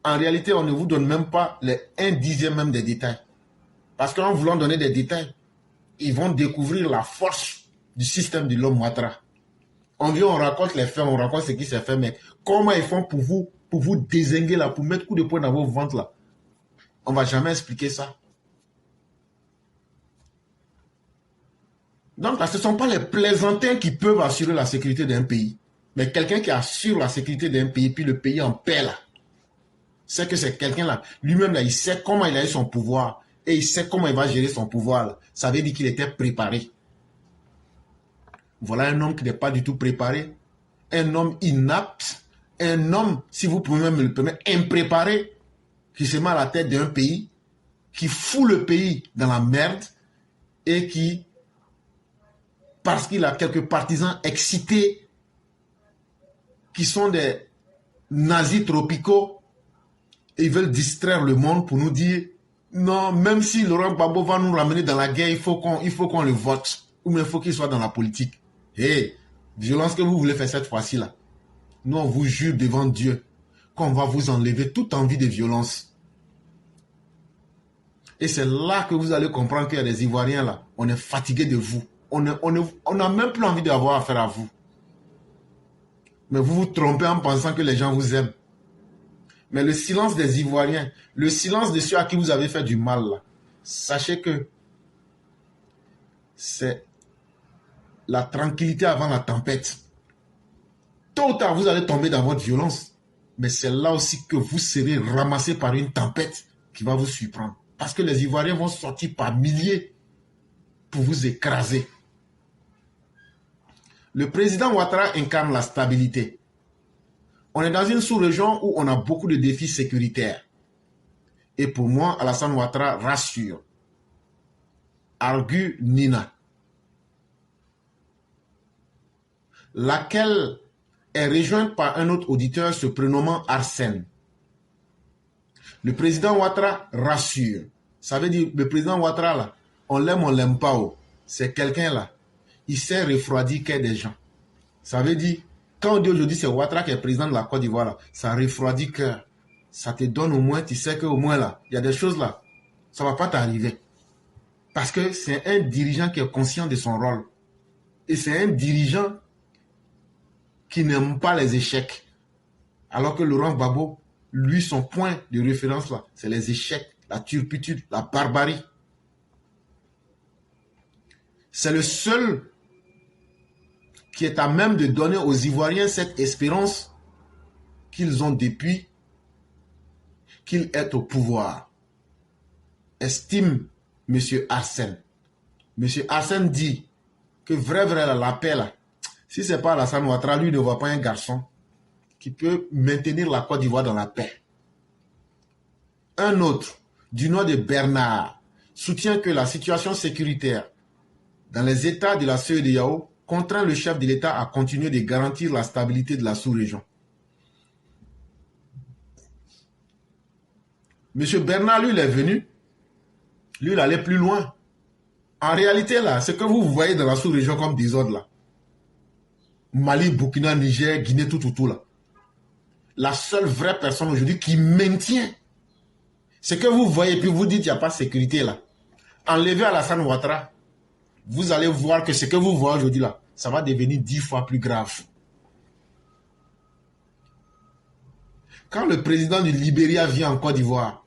en réalité, on ne vous donne même pas les 1/10 même des détails. Parce qu'en voulant donner des détails, ils vont découvrir la force du système de l'homme Ouattara. On vient, on raconte les faits, on raconte ce qui s'est fait, mais comment ils font pour vous dézinguer là, pour mettre coup de poing dans vos ventres là? On ne va jamais expliquer ça. Donc, ce ne sont pas les plaisantins qui peuvent assurer la sécurité d'un pays. Mais quelqu'un qui assure la sécurité d'un pays, puis le pays en paix là, c'est que c'est quelqu'un là, lui-même là, il sait comment il a eu son pouvoir. Et il sait comment il va gérer son pouvoir là. Ça veut dire qu'il était préparé. Voilà un homme qui n'est pas du tout préparé. Un homme inapte. Un homme, si vous pouvez me le permettre, impréparé, qui se met à la tête d'un pays, qui fout le pays dans la merde et qui, parce qu'il a quelques partisans excités, qui sont des nazis tropicaux, et ils veulent distraire le monde pour nous dire non, même si Laurent Gbagbo va nous ramener dans la guerre, il faut qu'on le vote. Ou bien il faut qu'il soit dans la politique. Hé, violence que vous voulez faire cette fois-ci là. Nous, on vous jure devant Dieu qu'on va vous enlever toute envie de violence. Et c'est là que vous allez comprendre qu'il y a des Ivoiriens là. On est fatigué de vous. On n'a même plus envie d'avoir affaire à vous. Mais vous vous trompez en pensant que les gens vous aiment. Mais le silence des Ivoiriens, le silence de ceux à qui vous avez fait du mal, là, sachez que c'est la tranquillité avant la tempête. Tôt ou tard, vous allez tomber dans votre violence. Mais c'est là aussi que vous serez ramassé par une tempête qui va vous surprendre. Parce que les Ivoiriens vont sortir par milliers pour vous écraser. Le président Ouattara incarne la stabilité. On est dans une sous-région où on a beaucoup de défis sécuritaires. Et pour moi, Alassane Ouattara rassure. Argue Nina. Laquelle est rejointe par un autre auditeur se prénommant Arsène. Le président Ouattara rassure. Ça veut dire, le président Ouattara, là, on l'aime pas. Oh. C'est quelqu'un là. Il sait refroidir qu'il y a des gens. Ça veut dire, quand on dit aujourd'hui c'est Ouattara qui est président de la Côte d'Ivoire, là, ça refroidit cœur. Ça te donne au moins, tu sais qu'au moins là, il y a des choses là, ça ne va pas t'arriver. Parce que c'est un dirigeant qui est conscient de son rôle. Et c'est un dirigeant qui n'aime pas les échecs. Alors que Laurent Gbagbo, lui, son point de référence là, c'est les échecs, la turpitude, la barbarie. C'est le seul qui est à même de donner aux Ivoiriens cette espérance qu'ils ont depuis qu'il est au pouvoir. Estime M. Arsène. M. Arsène dit que vrai, la paix là, si ce n'est pas Alassane Ouattara, lui ne voit pas un garçon qui peut maintenir la Côte d'Ivoire dans la paix. Un autre, du nom de Bernard, soutient que la situation sécuritaire dans les États de la CEDEAO contraint le chef de l'État à continuer de garantir la stabilité de la sous-région. M. Bernard, lui, il est venu. Lui, il allait plus loin. En réalité, là, ce que vous voyez dans la sous-région comme désordre, là, Mali, Burkina, Niger, Guinée, tout, là. La seule vraie personne aujourd'hui qui maintient ce que vous voyez, puis vous dites qu'il n'y a pas de sécurité, là. Enlevez Alassane Ouattara, vous allez voir que ce que vous voyez aujourd'hui, là, ça va devenir 10 fois plus grave. Quand le président du Libéria vient en Côte d'Ivoire,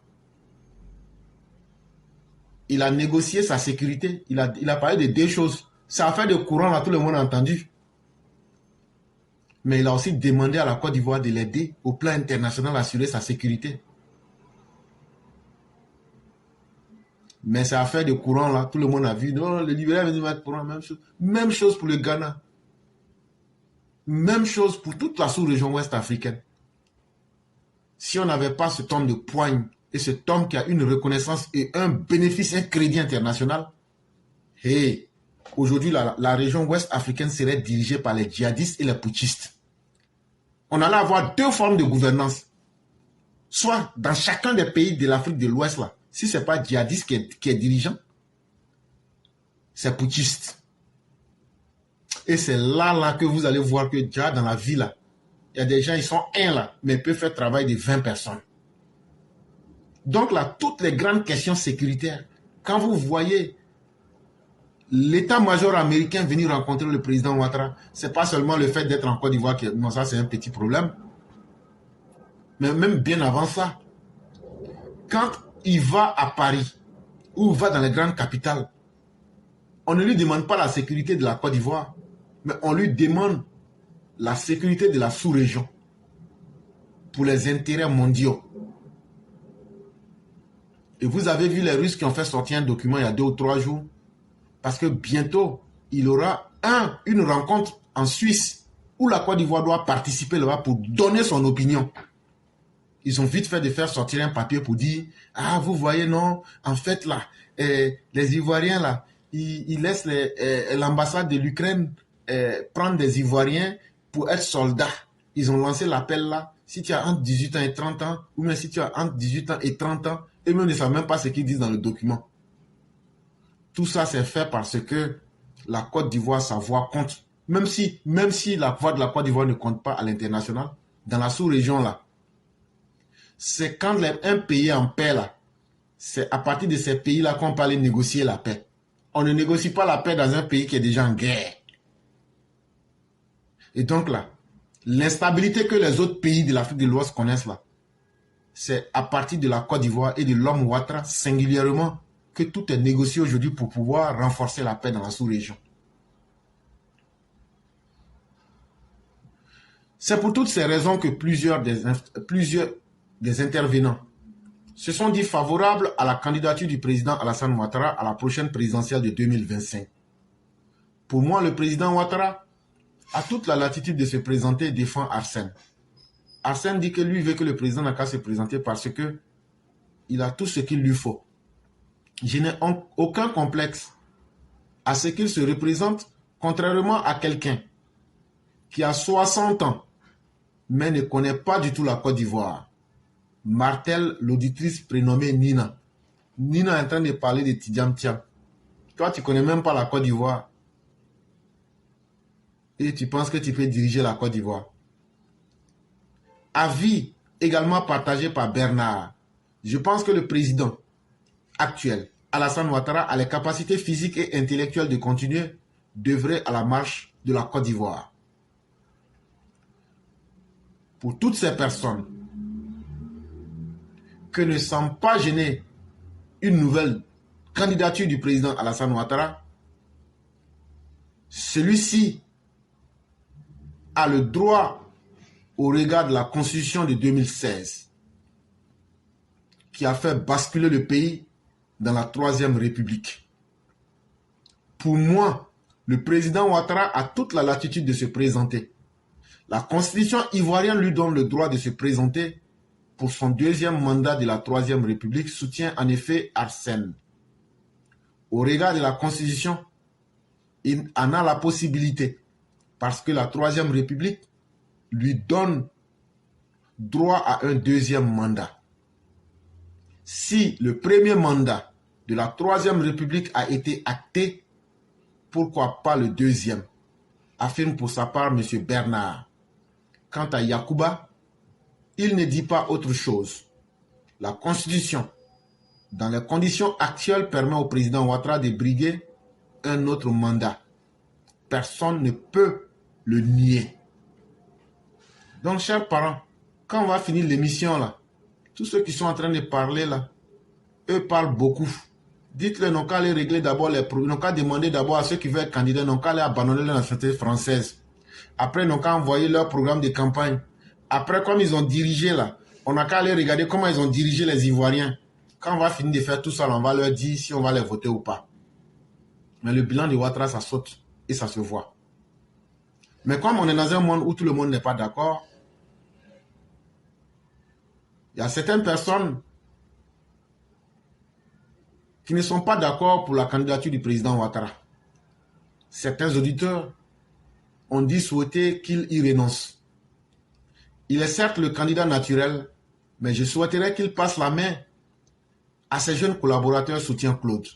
il a négocié sa sécurité. Il a parlé de deux choses. Ça a fait de courant, là, tout le monde a entendu. Mais il a aussi demandé à la Côte d'Ivoire de l'aider au plan international à assurer sa sécurité. Mais ça a fait de courant, là, tout le monde a vu. Non, le Libéria vient de mettre courant, même chose. Même chose pour le Ghana. Même chose pour toute la sous-région ouest africaine. Si on n'avait pas cet homme de poigne et cet homme qui a une reconnaissance et un bénéfice, un crédit international, hey, aujourd'hui, la région ouest africaine serait dirigée par les djihadistes et les putschistes. On allait avoir deux formes de gouvernance. Soit dans chacun des pays de l'Afrique de l'Ouest, là, si ce n'est pas djihadiste qui est dirigeant, c'est putschiste. Et c'est là que vous allez voir que déjà dans la vie, là, il y a des gens, ils sont un là, mais ils peuvent faire travail de 20 personnes. Donc là, toutes les grandes questions sécuritaires, quand vous voyez l'état-major américain venir rencontrer le président Ouattara, ce n'est pas seulement le fait d'être en Côte d'Ivoire, non, ça c'est un petit problème. Mais même bien avant ça, quand il va à Paris, ou il va dans les grandes capitales, on ne lui demande pas la sécurité de la Côte d'Ivoire, mais on lui demande la sécurité de la sous-région pour les intérêts mondiaux. Et vous avez vu les Russes qui ont fait sortir un document il y a 2 ou 3 jours, parce que bientôt, il y aura une rencontre en Suisse où la Côte d'Ivoire doit participer là-bas pour donner son opinion. Ils ont vite fait de faire sortir un papier pour dire « Ah, vous voyez, non, en fait, là, les Ivoiriens, là, ils laissent l'ambassade de l'Ukraine prendre des Ivoiriens pour être soldats. Ils ont lancé l'appel là. Si tu as entre 18 ans et 30 ans, ou même si tu as entre 18 ans et 30 ans, eux-mêmes ne savent même pas ce qu'ils disent dans le document. » Tout ça, c'est fait parce que la Côte d'Ivoire, sa voix compte. Même si la voix de la Côte d'Ivoire ne compte pas à l'international, dans la sous-région là, c'est quand un pays est en paix là, c'est à partir de ces pays-là qu'on peut aller négocier la paix. On ne négocie pas la paix dans un pays qui est déjà en guerre. Et donc là, L'instabilité que les autres pays de l'Afrique de l'Ouest connaissent là, c'est à partir de la Côte d'Ivoire et de l'homme Ouattara singulièrement que tout est négocié aujourd'hui pour pouvoir renforcer la paix dans la sous-région. C'est pour toutes ces raisons que plusieurs des intervenants se sont dit favorables à la candidature du président Alassane Ouattara à la prochaine présidentielle de 2025. Pour moi, le président Ouattara a toute la latitude de se présenter et défend Arsène. Arsène dit que lui veut que le président n'a qu'à se présenter parce que il a tout ce qu'il lui faut. Je n'ai aucun complexe à ce qu'il se représente, contrairement à quelqu'un qui a 60 ans, mais ne connaît pas du tout la Côte d'Ivoire. Martèle, l'auditrice prénommée Nina. Nina est en train de parler de Tidiane Thiam. Toi, tu ne connais même pas la Côte d'Ivoire. Et tu penses que tu peux diriger la Côte d'Ivoire. Avis également partagé par Bernard. Je pense que le président actuel, Alassane Ouattara, a les capacités physiques et intellectuelles de continuer d'œuvrer à la marche de la Côte d'Ivoire. Pour toutes ces personnes que ne semble pas gêner une nouvelle candidature du président Alassane Ouattara, celui-ci a le droit au regard de la Constitution de 2016 qui a fait basculer le pays dans la Troisième République. Pour moi, le président Ouattara a toute la latitude de se présenter. La Constitution ivoirienne lui donne le droit de se présenter pour son deuxième mandat de la Troisième République, soutient en effet Arsène. Au regard de la Constitution, il en a la possibilité parce que la Troisième République lui donne droit à un deuxième mandat. Si le premier mandat de la Troisième République a été acté, pourquoi pas le deuxième, affirme pour sa part M. Bernard. Quant à Yacouba, il ne dit pas autre chose. La Constitution, dans les conditions actuelles, permet au président Ouattara de briguer un autre mandat. Personne ne peut le nier. Donc, chers parents, quand on va finir l'émission là, tous ceux qui sont en train de parler là, eux parlent beaucoup. Dites-le, n'ont qu'à aller régler d'abord les problèmes, n'ont qu'à demander d'abord à ceux qui veulent être candidats, n'ont qu'à aller abandonner la nationalité française. Après, n'ont qu'à envoyer leur programme de campagne. Après, comme ils ont dirigé là, on n'a qu'à aller regarder comment ils ont dirigé les Ivoiriens. Quand on va finir de faire tout ça, on va leur dire si on va les voter ou pas. Mais le bilan de Ouattara, ça saute et ça se voit. Mais comme on est dans un monde où tout le monde n'est pas d'accord, il y a certaines personnes qui ne sont pas d'accord pour la candidature du président Ouattara. Certains auditeurs ont dit souhaiter qu'il y renonce. Il est certes le candidat naturel, mais je souhaiterais qu'il passe la main à ses jeunes collaborateurs soutien Claude,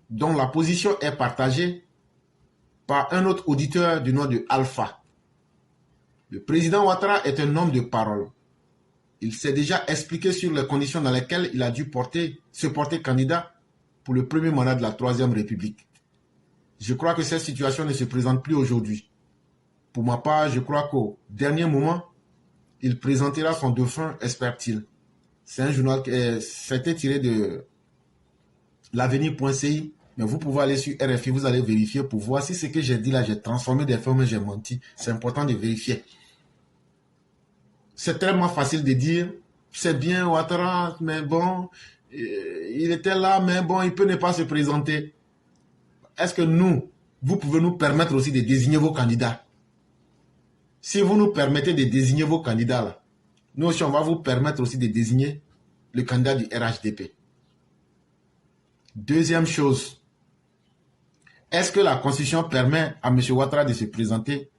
dont la position est partagée par un autre auditeur du nom de Alpha. Le président Ouattara est un homme de parole. Il s'est déjà expliqué sur les conditions dans lesquelles il a dû se porter candidat pour le premier mandat de la Troisième République. Je crois que cette situation ne se présente plus aujourd'hui. Pour ma part, je crois qu'au dernier moment, il présentera son dauphin, espère-t-il. C'est un journal qui c'était tiré de l'avenir.ci, mais vous pouvez aller sur RFI, vous allez vérifier pour voir si ce que j'ai dit là, j'ai transformé des formes, j'ai menti. C'est important de vérifier. C'est tellement facile de dire, c'est bien Ouattara, mais bon, il était là, mais bon, il peut ne pas se présenter. Est-ce que vous pouvez nous permettre aussi de désigner vos candidats? Si vous nous permettez de désigner vos candidats, là, nous aussi, on va vous permettre aussi de désigner le candidat du RHDP. Deuxième chose, est-ce que la Constitution permet à M. Ouattara de se présenter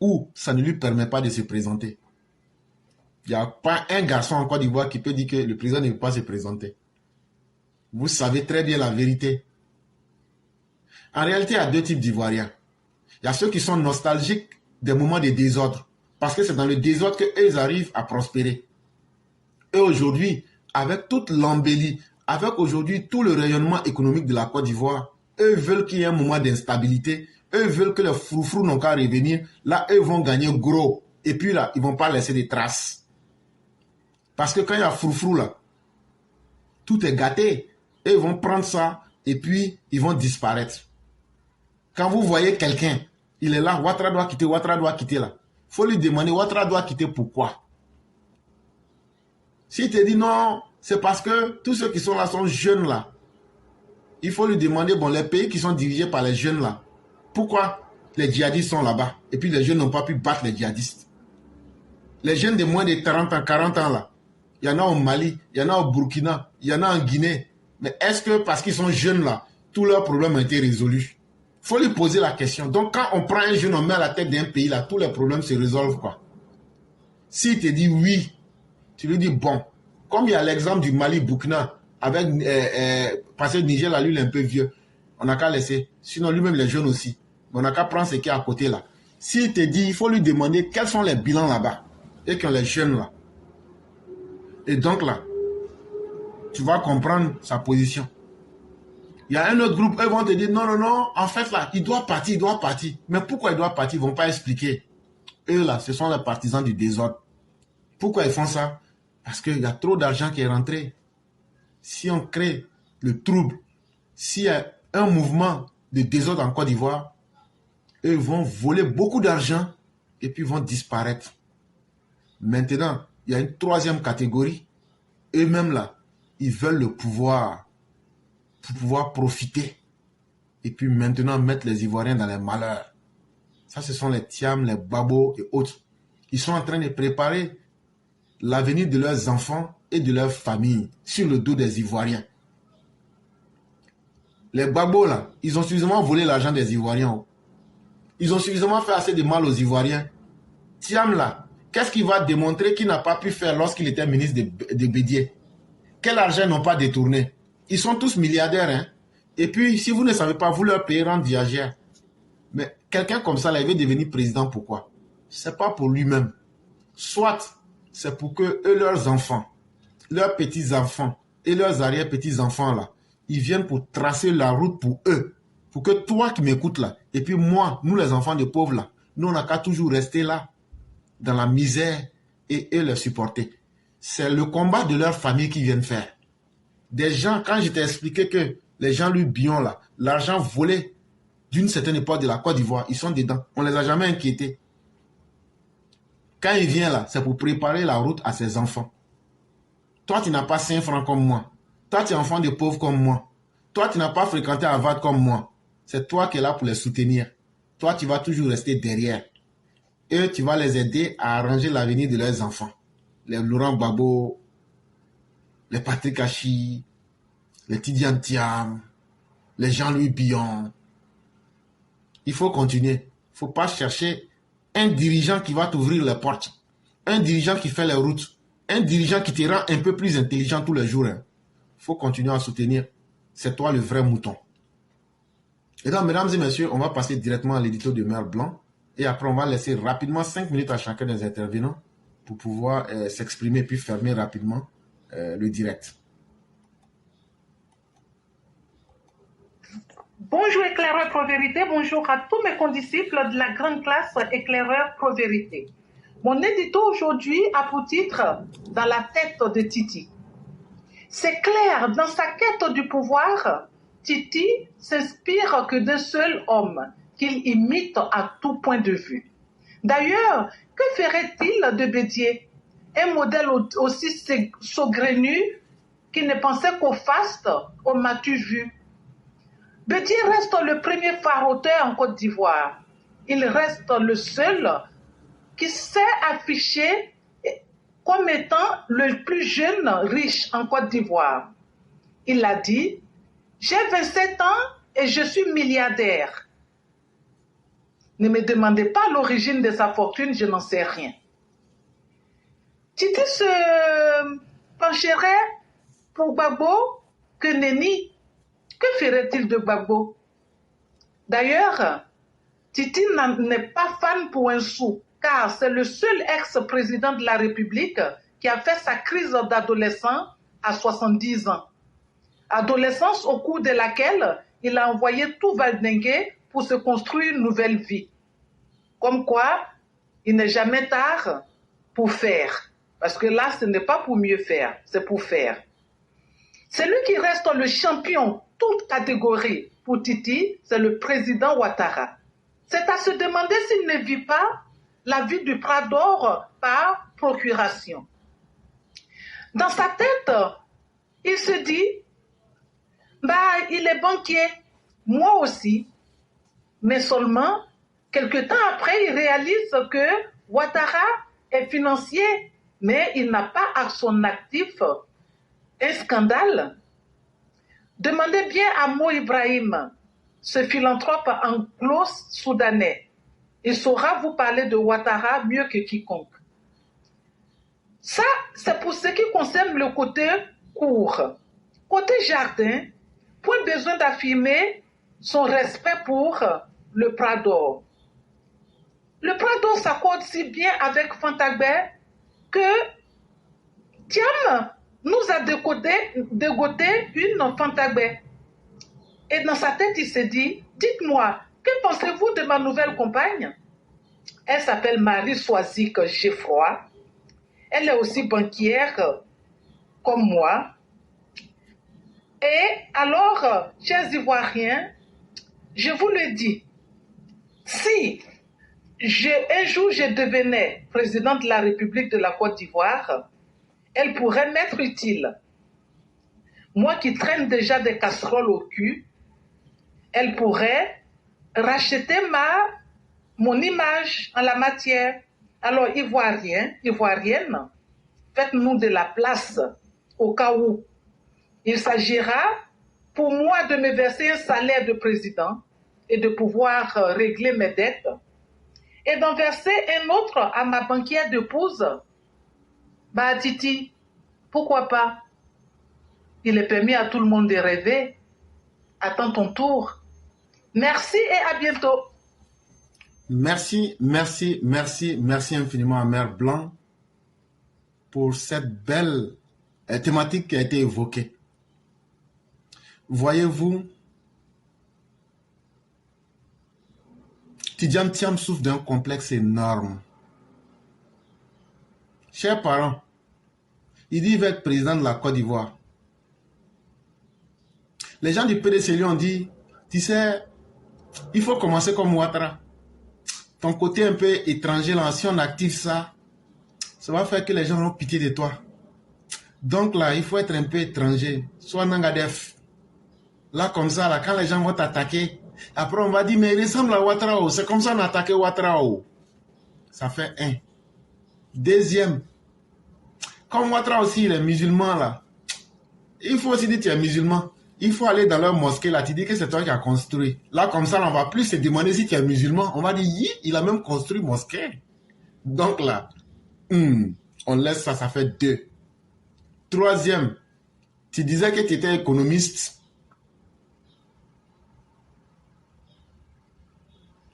ou ça ne lui permet pas de se présenter? Il n'y a pas un garçon en Côte d'Ivoire qui peut dire que le président ne peut pas se présenter. Vous savez très bien la vérité. En réalité, il y a deux types d'Ivoiriens. Il y a ceux qui sont nostalgiques des moments de désordre. Parce que c'est dans le désordre qu'ils arrivent à prospérer. Et aujourd'hui, avec toute l'embellie, avec aujourd'hui tout le rayonnement économique de la Côte d'Ivoire, eux veulent qu'il y ait un moment d'instabilité. eux veulent que les froufrous n'ont qu'à revenir. Là, eux vont gagner gros. Et puis là, ils ne vont pas laisser des traces. Parce que quand il y a froufrou là, tout est gâté. Et ils vont prendre ça et puis ils vont disparaître. Quand vous voyez quelqu'un, il est là, Ouattara doit quitter là. Il faut lui demander, Ouattara doit quitter pourquoi? S'il te dit non, c'est parce que tous ceux qui sont là sont jeunes là. Il faut lui demander, bon, les pays qui sont dirigés par les jeunes là, pourquoi les djihadistes sont là-bas? Et puis les jeunes n'ont pas pu battre les djihadistes. Les jeunes de moins de 30 ans, 40 ans là, il y en a au Mali, il y en a au Burkina, il y en a en Guinée. Mais est-ce que parce qu'ils sont jeunes là, tous leurs problèmes ont été résolus? Il faut lui poser la question. Donc quand on prend un jeune, on met à la tête d'un pays là, tous les problèmes se résolvent quoi. S'il te dit oui, tu lui dis bon, comme il y a l'exemple du Mali, Burkina, avec parce que Niger là, lui il est un peu vieux, on n'a qu'à laisser. Sinon lui-même les jeunes aussi. On n'a qu'à prendre ce qui est à côté là. S'il te dit, il faut lui demander quels sont les bilans là-bas et qui ont les jeunes là. Et donc là, tu vas comprendre sa position. Il y a un autre groupe, eux vont te dire, non, non, non, en fait là, il doit partir, il doit partir. Mais pourquoi il doit partir, ils ne vont pas expliquer. Eux là, ce sont les partisans du désordre. Pourquoi ils font ça? Parce qu'il y a trop d'argent qui est rentré. Si on crée le trouble, s'il y a un mouvement de désordre en Côte d'Ivoire, eux vont voler beaucoup d'argent et puis vont disparaître. Maintenant, il y a une troisième catégorie. Eux-mêmes là, ils veulent le pouvoir pour pouvoir profiter et puis maintenant mettre les Ivoiriens dans les malheurs. Ça, ce sont les Tiam, les Babos et autres. Ils sont en train de préparer l'avenir de leurs enfants et de leurs familles sur le dos des Ivoiriens. Les Babos là, ils ont suffisamment volé l'argent des Ivoiriens. Ils ont suffisamment fait assez de mal aux Ivoiriens. Tiam là, qu'est-ce qu'il va démontrer qu'il n'a pas pu faire lorsqu'il était ministre de Bédier? Quel argent ils n'ont pas détourné? Ils sont tous milliardaires. Hein? Et puis, si vous ne savez pas, vous leur payez rente viagère. Mais quelqu'un comme ça, là, il veut devenir président, pourquoi? C'est pas pour lui-même. Soit, c'est pour que eux, leurs enfants, leurs petits-enfants et leurs arrière-petits-enfants, là, ils viennent pour tracer la route pour eux. Pour que toi qui m'écoutes là, et puis moi, nous les enfants de pauvres là, nous on n'a qu'à toujours rester là, dans la misère, et eux les supporter. C'est le combat de leur famille qu'ils viennent faire. Des gens, quand je t'ai expliqué que les gens lui Bion là, l'argent volé d'une certaine époque de la Côte d'Ivoire, ils sont dedans. On ne les a jamais inquiétés. Quand il vient là, c'est pour préparer la route à ses enfants. Toi, tu n'as pas 5 francs comme moi. Toi, tu es enfant de pauvres comme moi. Toi, tu n'as pas fréquenté Harvard comme moi. C'est toi qui es là pour les soutenir. Toi, tu vas toujours rester derrière. Eux, tu vas les aider à arranger l'avenir de leurs enfants. Les Laurent Gbagbo, les Patrick Hachi, les Tidiane Thiam, les Jean-Louis Billon. Il faut continuer. Il ne faut pas chercher un dirigeant qui va t'ouvrir les portes. Un dirigeant qui fait les routes. Un dirigeant qui te rend un peu plus intelligent tous les jours. Il faut continuer à soutenir. C'est toi le vrai mouton. Et donc, mesdames et messieurs, on va passer directement à l'édito de Mère Blanc. Et après, on va laisser rapidement 5 minutes à chacun des intervenants pour pouvoir s'exprimer puis fermer rapidement le direct. Bonjour éclaireur Pro-Vérité, bonjour à tous mes condisciples de la grande classe éclaireur Pro-Vérité. Mon édito aujourd'hui a pour titre « Dans la tête de Titi ». C'est clair, dans sa quête du pouvoir, Titi s'inspire que d'un seul homme qu'il imite à tout point de vue. D'ailleurs, que ferait-il de Bédier? Un modèle aussi saugrenu qui ne pensait qu'au faste, au m'as-tu vu? Bédier reste le premier phare-auteur en Côte d'Ivoire. Il reste le seul qui s'est affiché comme étant le plus jeune riche en Côte d'Ivoire. Il a dit « J'ai 27 ans et je suis milliardaire. Ne me demandez pas l'origine de sa fortune, je n'en sais rien. » Titi se pencherait pour Gbagbo que nenni. Que ferait-il de Gbagbo? D'ailleurs, Titi n'est pas fan pour un sou, car c'est le seul ex-président de la République qui a fait sa crise d'adolescent à 70 ans. Adolescence au cours de laquelle il a envoyé tout valdinguer pour se construire une nouvelle vie. Comme quoi, il n'est jamais tard pour faire. Parce que là, ce n'est pas pour mieux faire, c'est pour faire. Celui qui reste le champion, toute catégorie, pour Titi, c'est le président Ouattara. C'est à se demander s'il ne vit pas la vie du bras d'or par procuration. Dans sa tête, il se dit, il est banquier, moi aussi. Mais seulement, quelque temps après, il réalise que Ouattara est financier, mais il n'a pas à son actif un scandale. Demandez bien à Mo Ibrahim, ce philanthrope anglo-soudanais. Il saura vous parler de Ouattara mieux que quiconque. Ça, c'est pour ce qui concerne le côté court. Côté jardin, point besoin d'affirmer son respect pour le Prado. Le Prado s'accorde si bien avec Fantagbe que Thiam nous a dégoté une Fantagbe. Et dans sa tête, il s'est dit, dites-moi, que pensez-vous de ma nouvelle compagne? Elle s'appelle Marie Soisic Geffroy. Elle est aussi banquière comme moi. Et alors, chers Ivoiriens, je vous le dis, si un jour je devenais président de la République de la Côte d'Ivoire, elle pourrait m'être utile. Moi qui traîne déjà des casseroles au cul, elle pourrait racheter mon image en la matière. Alors, Ivoiriens, Ivoiriennes, faites-nous de la place au cas où il s'agira pour moi de me verser un salaire de président et de pouvoir régler mes dettes et d'en verser un autre à ma banquière d'épouse. Titi, pourquoi pas? Il est permis à tout le monde de rêver. Attends ton tour. Merci et à bientôt. Merci infiniment à Mère Blanc pour cette belle thématique qui a été évoquée. Voyez-vous, Tidjane Thiam souffre d'un complexe énorme. Chers parents, il dit qu'il va être président de la Côte d'Ivoire. Les gens du PDC lui ont dit, tu sais, il faut commencer comme Ouattara. Ton côté un peu étranger, là, si on active ça, ça va faire que les gens ont pitié de toi. Donc là, il faut être un peu étranger. Soit Nangadef. Là, comme ça, là, quand les gens vont t'attaquer, après on va dire, mais il ressemble à Ouattara. C'est comme ça qu'on a attaqué Ouattara. Ça fait un. Deuxième, comme Ouattara aussi, il est musulman, là. Il faut aussi dire que tu es musulman. Il faut aller dans leur mosquée, là, tu dis que c'est toi qui as construit. Là, comme ça, là, on va plus se demander si tu es musulman. On va dire, il a même construit mosquée. Donc là, on laisse ça, ça fait 2. Troisième, tu disais que tu étais économiste.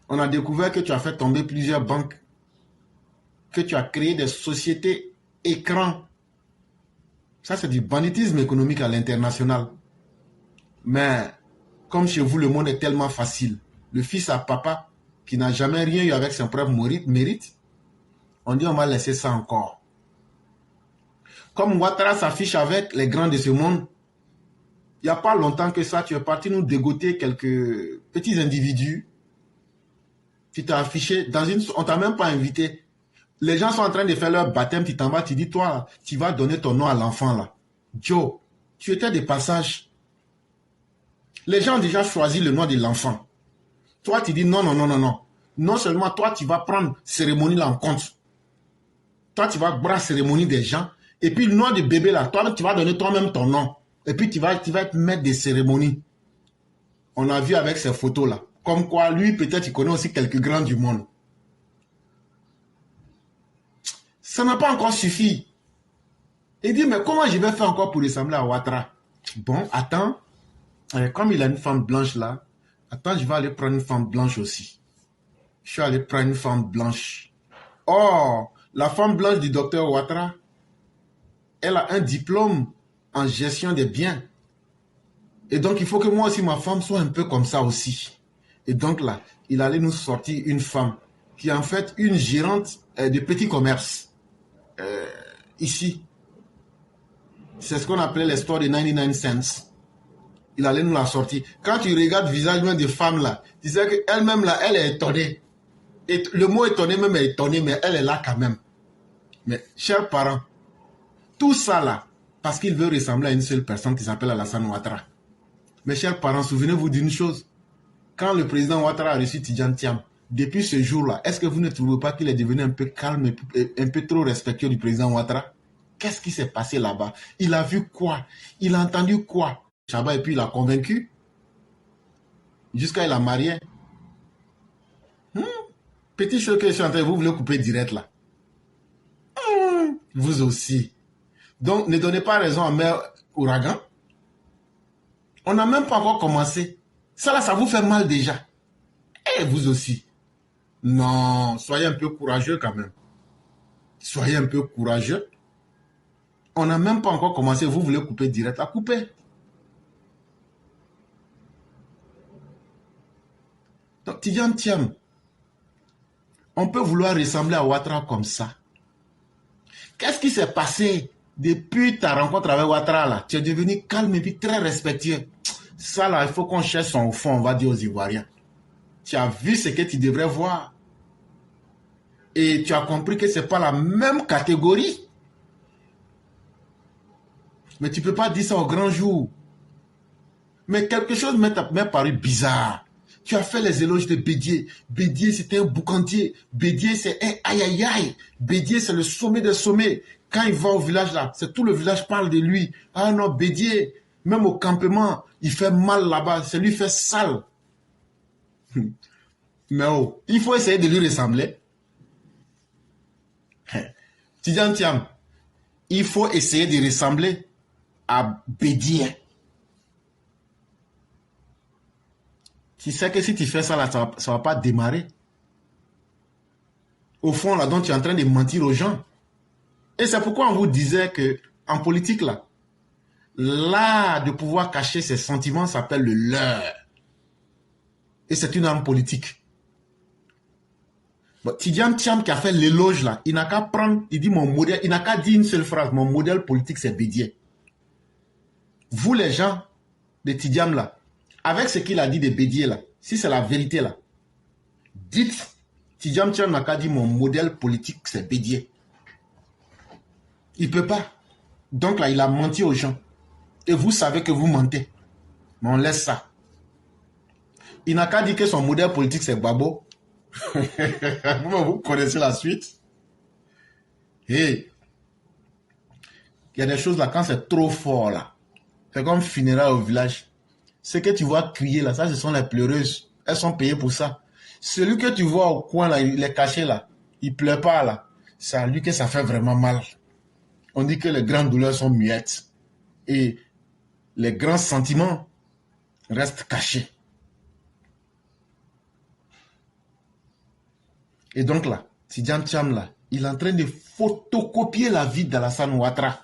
On a découvert que tu as fait tomber plusieurs banques, que tu as créé des sociétés écrans. Ça, c'est du banditisme économique à l'international. Mais, comme chez vous, le monde est tellement facile. Le fils à papa, qui n'a jamais rien eu avec son propre mérite, on dit on va laisser ça encore. Comme Ouattara s'affiche avec les grands de ce monde, il n'y a pas longtemps que ça, tu es parti nous dégoter quelques petits individus. Tu t'es affiché dans une... On ne t'a même pas invité. Les gens sont en train de faire leur baptême, tu t'en vas, tu dis, toi, tu vas donner ton nom à l'enfant là. Joe, tu étais de passage. Les gens ont déjà choisi le nom de l'enfant. Toi, tu dis non. Non seulement toi, tu vas prendre cérémonie là en compte. Toi, tu vas prendre cérémonie des gens. Et puis le nom de bébé là, toi, tu vas donner toi-même ton nom. Et puis tu vas être maître des cérémonies. On a vu avec ces photos là. Comme quoi, lui, peut-être, il connaît aussi quelques grands du monde. Ça n'a pas encore suffi. Il dit, mais comment je vais faire encore pour ressembler à Ouattara? Bon, attends. Comme il a une femme blanche là, attends, je vais aller prendre une femme blanche aussi. Je suis allé prendre une femme blanche. Oh, la femme blanche du docteur Ouattara, elle a un diplôme en gestion des biens. Et donc, il faut que moi aussi, ma femme soit un peu comme ça aussi. Et donc là, il allait nous sortir une femme qui est en fait une gérante de petits commerces. Ici. C'est ce qu'on appelait l'histoire de 99 cents. Il allait nous la sortir. Quand tu regardes le visage même des femmes là, tu sais qu'elle-même là, elle est étonnée. Et le mot étonné même est étonné, mais elle est là quand même. Mais chers parents, tout ça là, parce qu'il veut ressembler à une seule personne qui s'appelle Alassane Ouattara. Mes chers parents, souvenez-vous d'une chose. Quand le président Ouattara a reçu Tidjane Thiam, depuis ce jour-là, est-ce que vous ne trouvez pas qu'il est devenu un peu calme et un peu trop respectueux du président Ouattara? Qu'est-ce qui s'est passé là-bas? Il a vu quoi? Il a entendu quoi? Chabat, et puis il a convaincu. Jusqu'à il a marié. Petit chose que je suis en train de vous voulez couper direct là. Vous aussi. Donc, ne donnez pas raison à Mère Ouragan. On n'a même pas encore commencé. Ça là, ça vous fait mal déjà. Et vous aussi. Non, soyez un peu courageux quand même. Soyez un peu courageux. On n'a même pas encore commencé. Vous voulez couper direct. À couper. Donc, Tidjane Thiam, on peut vouloir ressembler à Ouattara comme ça. Qu'est-ce qui s'est passé depuis ta rencontre avec Ouattara là? Tu es devenu calme et puis très respectueux. Ça là, il faut qu'on cherche son fond, on va dire aux Ivoiriens. Tu as vu ce que tu devrais voir. Et tu as compris que ce n'est pas la même catégorie. Mais tu ne peux pas dire ça au grand jour. Mais quelque chose m'est paru bizarre. Tu as fait les éloges de Bédié. Bédié, c'était un boucantier. Bédié, c'est un aïe aïe aïe. Bédié, c'est le sommet des sommets. Quand il va au village là, c'est tout le village parle de lui. Ah non, Bédié, même au campement, il fait mal là-bas. C'est lui fait sale. Mais oh, il faut essayer de lui ressembler. Tidjane Thiam, il faut essayer de ressembler à Bédié. Tu sais que si tu fais ça là, ça ne va pas démarrer. Au fond, là, donc tu es en train de mentir aux gens. Et c'est pourquoi on vous disait qu'en politique, là, l'art de pouvoir cacher ses sentiments s'appelle le leurre. Et c'est une arme politique. Bon, Tidjane Thiam qui a fait l'éloge là, il n'a qu'à prendre, il dit mon modèle, il n'a qu'à dire une seule phrase, mon modèle politique c'est Bédié. Vous les gens de Tidjane là, avec ce qu'il a dit de Bédié là, si c'est la vérité là, dites, Tidjane Thiam n'a qu'à dire mon modèle politique c'est Bédié. Il ne peut pas. Donc là, il a menti aux gens. Et vous savez que vous mentez. Mais on laisse ça. Il n'a qu'à dire que son modèle politique c'est Babo. Vous connaissez la suite. Et il y a des choses là, quand c'est trop fort là, c'est comme funérailles au village. Ce que tu vois crier là, ça ce sont les pleureuses. Elles sont payées pour ça. Celui que tu vois au coin là, il est caché là, il pleure pas là. C'est à lui que ça fait vraiment mal. On dit que les grandes douleurs sont muettes. Et les grands sentiments restent cachés. Et donc là, Tidjane Thiam là, il est en train de photocopier la vie d'Alassane Ouattara.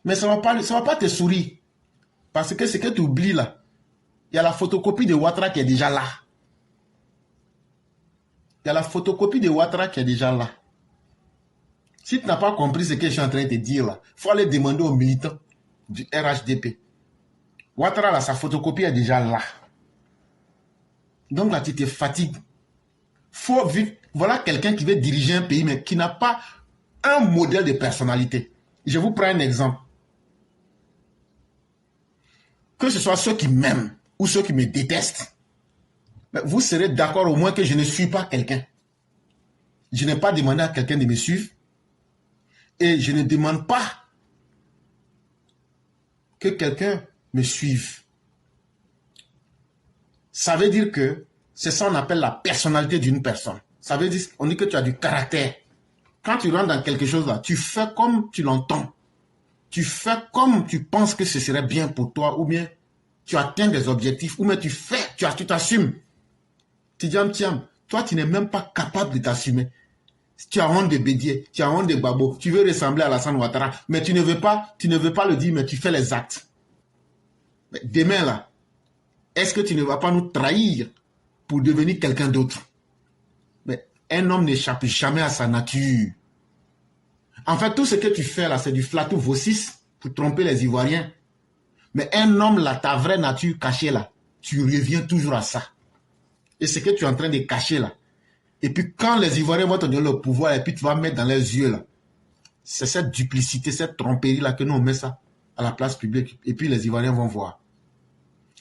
Mais ça va pas te sourire. Parce que ce que tu oublies là, il y a la photocopie de Ouattara qui est déjà là. Il y a la photocopie de Ouattara qui est déjà là. Si tu n'as pas compris ce que je suis en train de te dire là, il faut aller demander aux militants du RHDP. Ouattara là, sa photocopie est déjà là. Donc là, tu te fatigues. Faut vivre. Voilà quelqu'un qui veut diriger un pays, mais qui n'a pas un modèle de personnalité. Je vous prends un exemple. Que ce soit ceux qui m'aiment ou ceux qui me détestent, mais vous serez d'accord au moins que je ne suis pas quelqu'un. Je n'ai pas demandé à quelqu'un de me suivre. Et je ne demande pas que quelqu'un me suive. Ça veut dire que c'est ça qu'on appelle la personnalité d'une personne. Ça veut dire qu'on dit que tu as du caractère. Quand tu rentres dans quelque chose là, tu fais comme tu l'entends. Tu fais comme tu penses que ce serait bien pour toi, ou bien tu atteins des objectifs, ou bien tu t'assumes. Tidjane Thiam, toi tu n'es même pas capable de t'assumer. Tu as honte de Bédié, tu as honte de Babo, tu veux ressembler à Alassane Ouattara, mais tu ne veux pas le dire, mais tu fais les actes. Mais demain là, est-ce que tu ne vas pas nous trahir pour devenir quelqu'un d'autre? Mais un homme n'échappe jamais à sa nature. En fait, tout ce que tu fais là, c'est du flatou vocis pour tromper les Ivoiriens. Mais un homme là, ta vraie nature cachée là, tu reviens toujours à ça. Et ce que tu es en train de cacher là. Et puis quand les Ivoiriens vont te donner le pouvoir et puis tu vas mettre dans leurs yeux là, c'est cette duplicité, cette tromperie là que nous on met ça à la place publique. Et puis les Ivoiriens vont voir.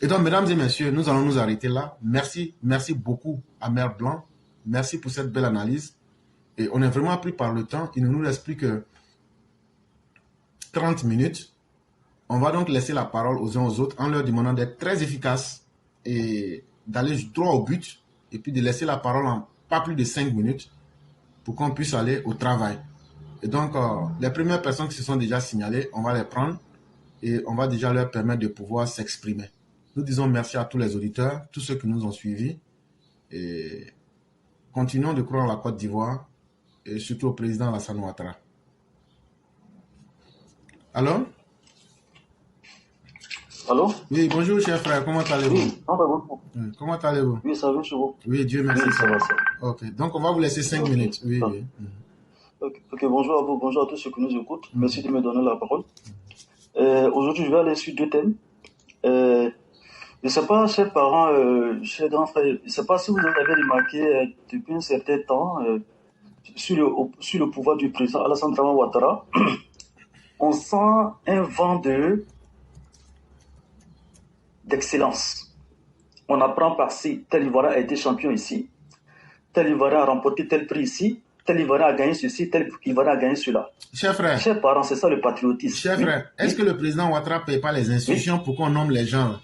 Et donc, mesdames et messieurs, nous allons nous arrêter là. Merci beaucoup à Mère Blanc. Merci pour cette belle analyse. Et on est vraiment pris par le temps. Il ne nous reste plus que 30 minutes. On va donc laisser la parole aux uns aux autres en leur demandant d'être très efficaces et d'aller droit au but. Et puis de laisser la parole en pas plus de 5 minutes pour qu'on puisse aller au travail. Et donc, les premières personnes qui se sont déjà signalées, on va les prendre et on va déjà leur permettre de pouvoir s'exprimer. Nous disons merci à tous les auditeurs, tous ceux qui nous ont suivis et continuons de croire à la Côte d'Ivoire et surtout au président Alassane Ouattara. Allô? Allô? Oui, bonjour cher frère, comment allez-vous? Oui, bonjour. Oui, comment allez-vous? Oui, ça va chez vous? Oui, Dieu merci. Oui, ça va, ça va. Ok, donc on va vous laisser 5 minutes. Oui, oui. Ok, bonjour à vous, bonjour à tous ceux qui nous écoutent. Merci de me donner la parole. Aujourd'hui, je vais aller sur 2 thèmes. Je ne sais pas, chers parents, chers grands frères, je ne sais pas si vous avez remarqué depuis un certain temps sur le pouvoir du président Alassane Ouattara, on sent un vent d'excellence. On apprend par-ci, tel Ivoirien a été champion ici, tel Ivoirien a remporté tel prix ici, tel Ivoirien a gagné ceci, tel Ivoirien a gagné cela. Cher frère, chers parents, c'est ça le patriotisme. Cher frère, est-ce que le président Ouattara ne paye pas les institutions pour qu'on nomme les gens là?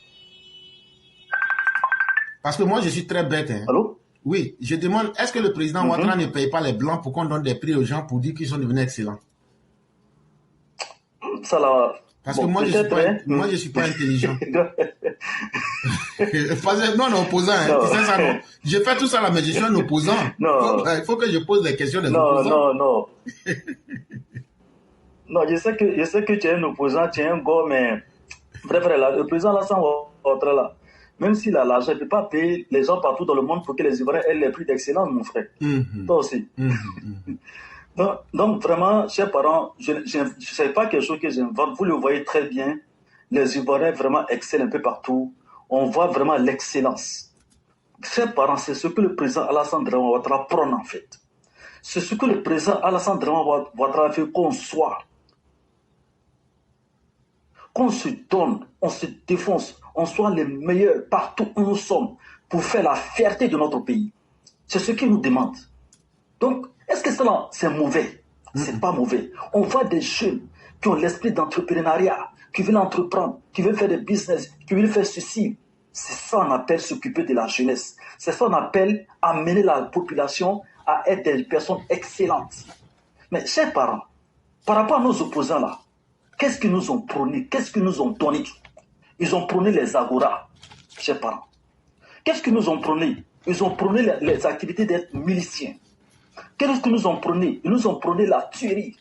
Parce que moi, je suis très bête. Hein. Allô? Oui, je demande, est-ce que le président Ouattara ne paye pas les blancs pour qu'on donne des prix aux gens pour dire qu'ils sont devenus excellents? Ça là. Parce que moi, je suis pas intelligent. Non, on est opposant. Hein. Tu sais ça, non? Je fais tout ça là, mais je suis un opposant. Non. Il faut que je pose des questions des opposants. Non. Non, je sais que tu es un opposant, tu es un gars, mais bref, le président Alassane Ouattara là, même s'il a l'argent, il ne peut pas payer les gens partout dans le monde pour que les Ivoiriens aient les prix d'excellence, mon frère. Toi aussi. Donc, vraiment, chers parents, je ne sais pas quelque chose que j'invente. Vous le voyez très bien. Les Ivoiriens vraiment excellent un peu partout. On voit vraiment l'excellence. Chers parents, c'est ce que le président Alassane Ouattara prône en fait. C'est ce que le président Alassane Ouattara fait qu'on soit. Qu'on se donne, on se défonce, on soit les meilleurs partout où nous sommes pour faire la fierté de notre pays. C'est ce qu'il nous demande. Donc, est-ce que cela, c'est mauvais? C'est pas mauvais. On voit des jeunes qui ont l'esprit d'entrepreneuriat, qui veulent entreprendre, qui veulent faire des business, qui veulent faire ceci. C'est ça qu'on appelle s'occuper de la jeunesse. C'est ça qu'on appelle amener la population à être des personnes excellentes. Mais chers parents, par rapport à nos opposants là, qu'est-ce qu'ils nous ont prôné? Qu'est-ce qu'ils nous ont donné? Ils ont prôné les agoras, chers parents. Qu'est-ce qu'ils nous ont prôné? Ils ont prôné les activités d'être miliciens. Qu'est-ce qu'ils nous ont prôné? Ils nous ont prôné la tuerie.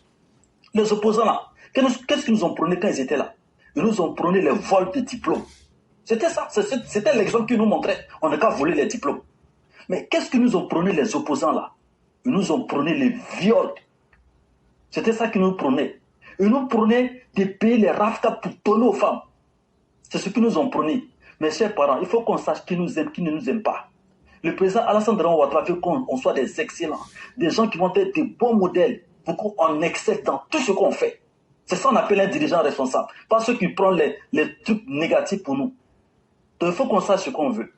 Les opposants là, qu'est-ce qu'ils nous ont prôné quand ils étaient là? Ils nous ont prôné les vols de diplômes. C'était ça, c'était l'exemple qu'ils nous montraient. On n'a qu'à voler les diplômes. Mais qu'est-ce qu'ils nous ont prôné les opposants là? Ils nous ont prôné les viols. C'était ça qu'ils nous prônaient. Ils nous prônaient de payer les raftas pour donner aux femmes. C'est ce qu'ils nous ont prôné. Mes chers parents, il faut qu'on sache qui nous aime, qui ne nous aime pas. Le président Alassane Ouattara veut qu'on soit des excellents, des gens qui vont être des bons modèles pour qu'on excelle dans tout ce qu'on fait. C'est ça qu'on appelle un dirigeant responsable, pas ceux qui prennent les trucs négatifs pour nous. Donc il faut qu'on sache ce qu'on veut.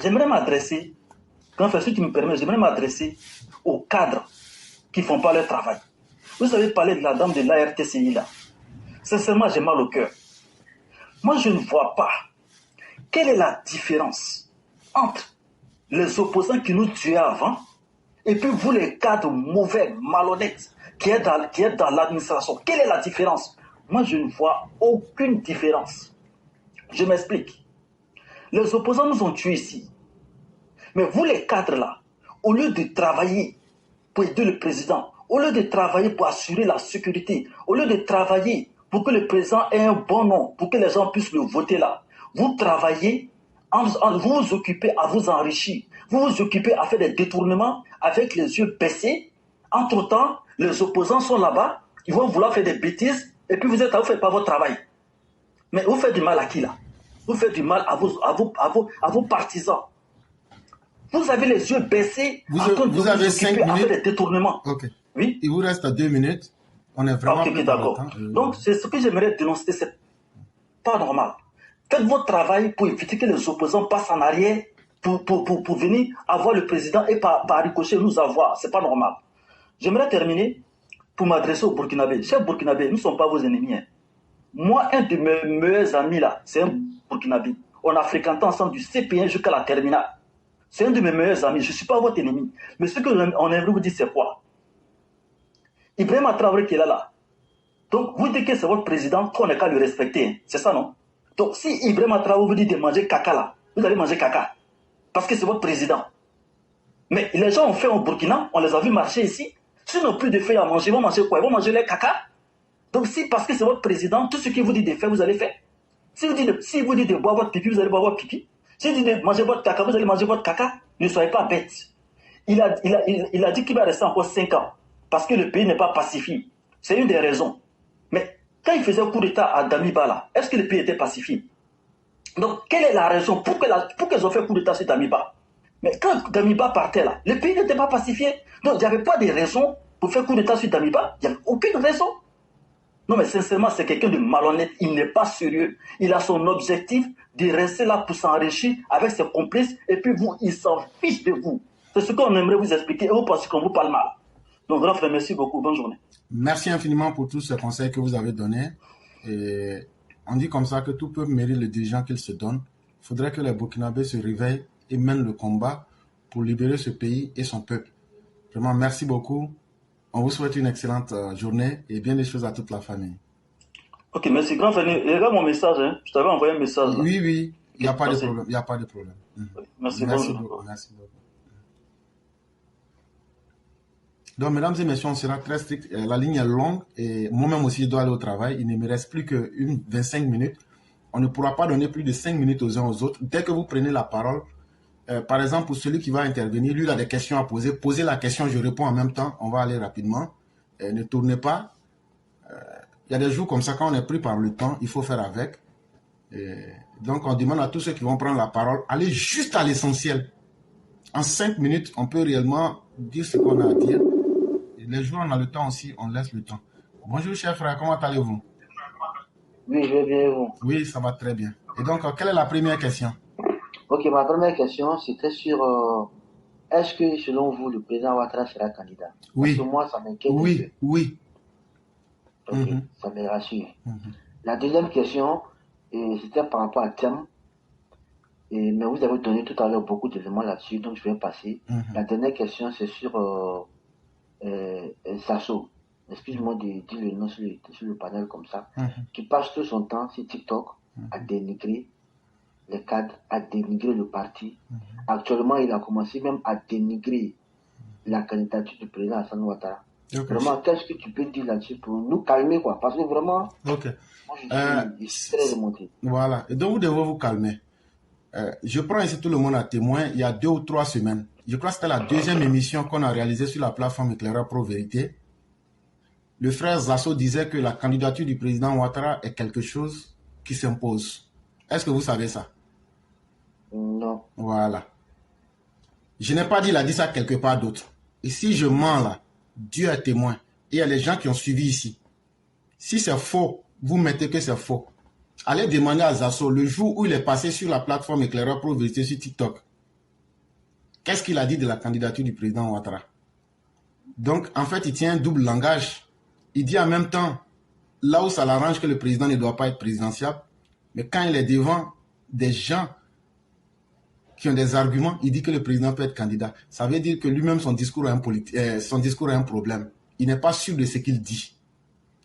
J'aimerais m'adresser, quand si tu me permets, j'aimerais m'adresser aux cadres qui ne font pas leur travail. Vous avez parlé de la dame de l'ARTCI là. Sincèrement, j'ai mal au cœur. Moi, je ne vois pas quelle est la différence entre les opposants qui nous tuaient avant et puis vous, les cadres mauvais, malhonnêtes, qui êtes dans l'administration. Quelle est la différence? Moi, je ne vois aucune différence. Je m'explique. Les opposants nous ont tués ici. Mais vous, les cadres là, au lieu de travailler pour aider le président, au lieu de travailler pour assurer la sécurité, au lieu de travailler pour que le président ait un bon nom, pour que les gens puissent le voter là, vous travaillez vous vous occupez à vous enrichir. Vous vous occupez à faire des détournements avec les yeux baissés. Entre-temps, les opposants sont là-bas. Ils vont vouloir faire des bêtises. Et puis vous êtes là, vous ne faites pas votre travail. Mais vous faites du mal à qui là? Vous faites du mal à vos partisans. Vous avez les yeux baissés. Vous avez 5 minutes. À faire des détournements. Ok. Oui? Il vous reste 2 minutes. On est vraiment Ok, d'accord. Donc, c'est ce que j'aimerais dénoncer. C'est pas normal. Faites votre travail pour éviter que les opposants passent en arrière pour venir avoir le président et par ricochet nous avoir. C'est pas normal. J'aimerais terminer pour m'adresser aux Burkinabés. Chers Burkinabés, nous ne sommes pas vos ennemis. Hein. Moi, un de mes meilleurs amis là, c'est un Burkinabé. On a fréquenté ensemble du CP1 jusqu'à la terminale. C'est un de mes meilleurs amis. Je ne suis pas votre ennemi. Mais ce qu'on aimerait vous dire, c'est quoi? Ibrahima Traoré qui est là. Donc, vous dites que c'est votre président, qu'on n'a qu'à le respecter. Hein. C'est ça, non? Donc, si Ibrahima Traoré vous dit de manger caca là, vous allez manger caca. Parce que c'est votre président. Mais les gens ont fait au Burkina, on les a vus marcher ici. S'ils n'ont plus de feuilles à manger, ils vont manger quoi? Ils vont manger les caca. Donc, si parce que c'est votre président, tout ce qu'il vous dit de faire, vous allez faire. Si vous dit de boire votre pipi, vous allez boire votre pipi. Si vous dit de manger votre caca, vous allez manger votre caca. Ne soyez pas bêtes. Il a dit qu'il va rester encore 5 ans. Parce que le pays n'est pas pacifié. C'est une des raisons. Mais quand il faisait coup d'État à Damiba, là, est-ce que le pays était pacifié? Donc, quelle est la raison pour qu'ils ont fait coup d'État sur Damiba? Mais quand Damiba partait là, le pays n'était pas pacifié. Donc, il n'y avait pas de raison pour faire coup d'État sur Damiba. Il n'y avait aucune raison. Non, mais sincèrement, c'est quelqu'un de malhonnête. Il n'est pas sérieux. Il a son objectif de rester là pour s'enrichir avec ses complices. Et puis vous, il s'en fiche de vous. C'est ce qu'on aimerait vous expliquer. Et vous pensez qu'on vous parle mal. Donc, grand frère, merci beaucoup. Bonne journée. Merci infiniment pour tous ces conseils que vous avez donnés. Et on dit comme ça que tout peuple mérite le dirigeant qu'il se donne. Il faudrait que les Burkinabés se réveillent et mènent le combat pour libérer ce pays et son peuple. Vraiment, merci beaucoup. On vous souhaite une excellente journée et bien des choses à toute la famille. Ok, merci. Grand frère, regarde mon message. Hein. Je t'avais envoyé un message. Là. Oui. Il n'y a pas de problème. Il n'y a pas de problème. Merci beaucoup. Merci beaucoup. Donc, mesdames et messieurs, on sera très strict. La ligne est longue et moi-même aussi, je dois aller au travail. Il ne me reste plus que 25 minutes. On ne pourra pas donner plus de 5 minutes aux uns aux autres. Dès que vous prenez la parole, par exemple, pour celui qui va intervenir, lui, il a des questions à poser. Posez la question, je réponds en même temps. On va aller rapidement. Ne tournez pas. Il y a des jours comme ça, quand on est pris par le temps, il faut faire avec. Donc, on demande à tous ceux qui vont prendre la parole, allez juste à l'essentiel. En 5 minutes, on peut réellement dire ce qu'on a à dire. Et les jours, on a le temps aussi, on laisse le temps. Bonjour, cher frère, comment allez-vous? Oui, je vais bien, vous. Oui, ça va très bien. Et donc, quelle est la première question? Ok, ma première question, c'était sur est-ce que, selon vous, le président Ouattara sera candidat? Oui. Parce que moi, ça m'inquiète. Oui. Ok, ça me rassure. La deuxième question, c'était par rapport à thème. Mais vous avez donné tout à l'heure beaucoup d'éléments là-dessus, donc je vais passer. La dernière question, c'est sur Sasso. Excuse-moi de dire le nom sur le panel comme ça. Qui passe tout son temps sur TikTok à dénigrer les cadres, à dénigrer le parti. Actuellement, il a commencé même à dénigrer la candidature du président Hassan Ouattara. Okay. Vraiment, qu'est-ce que tu peux dire là-dessus pour nous calmer, quoi? Parce que vraiment, moi, je suis très remonté. Voilà. Et donc, vous devez vous calmer. Je prends ici tout le monde à témoin. Il y a 2 ou 3 semaines, je crois que c'était la deuxième émission qu'on a réalisée sur la plateforme Éclaireur Pro Vérité. Le frère Zasso disait que la candidature du président Ouattara est quelque chose qui s'impose. Est-ce que vous savez ça? Non. Voilà. Je n'ai pas dit, il a dit ça quelque part d'autre. Et si je mens là, Dieu est témoin. Et il y a les gens qui ont suivi ici. Si c'est faux, vous mettez que c'est faux. Allez demander à Zasso, le jour où il est passé sur la plateforme Éclaireur Pro Vérité sur TikTok, qu'est-ce qu'il a dit de la candidature du président Ouattara? Donc, en fait, il tient un double langage. Il dit en même temps, là où ça l'arrange que le président ne doit pas être présidentiable, mais quand il est devant des gens qui ont des arguments, il dit que le président peut être candidat. Ça veut dire que lui-même, son discours a un problème. Il n'est pas sûr de ce qu'il dit.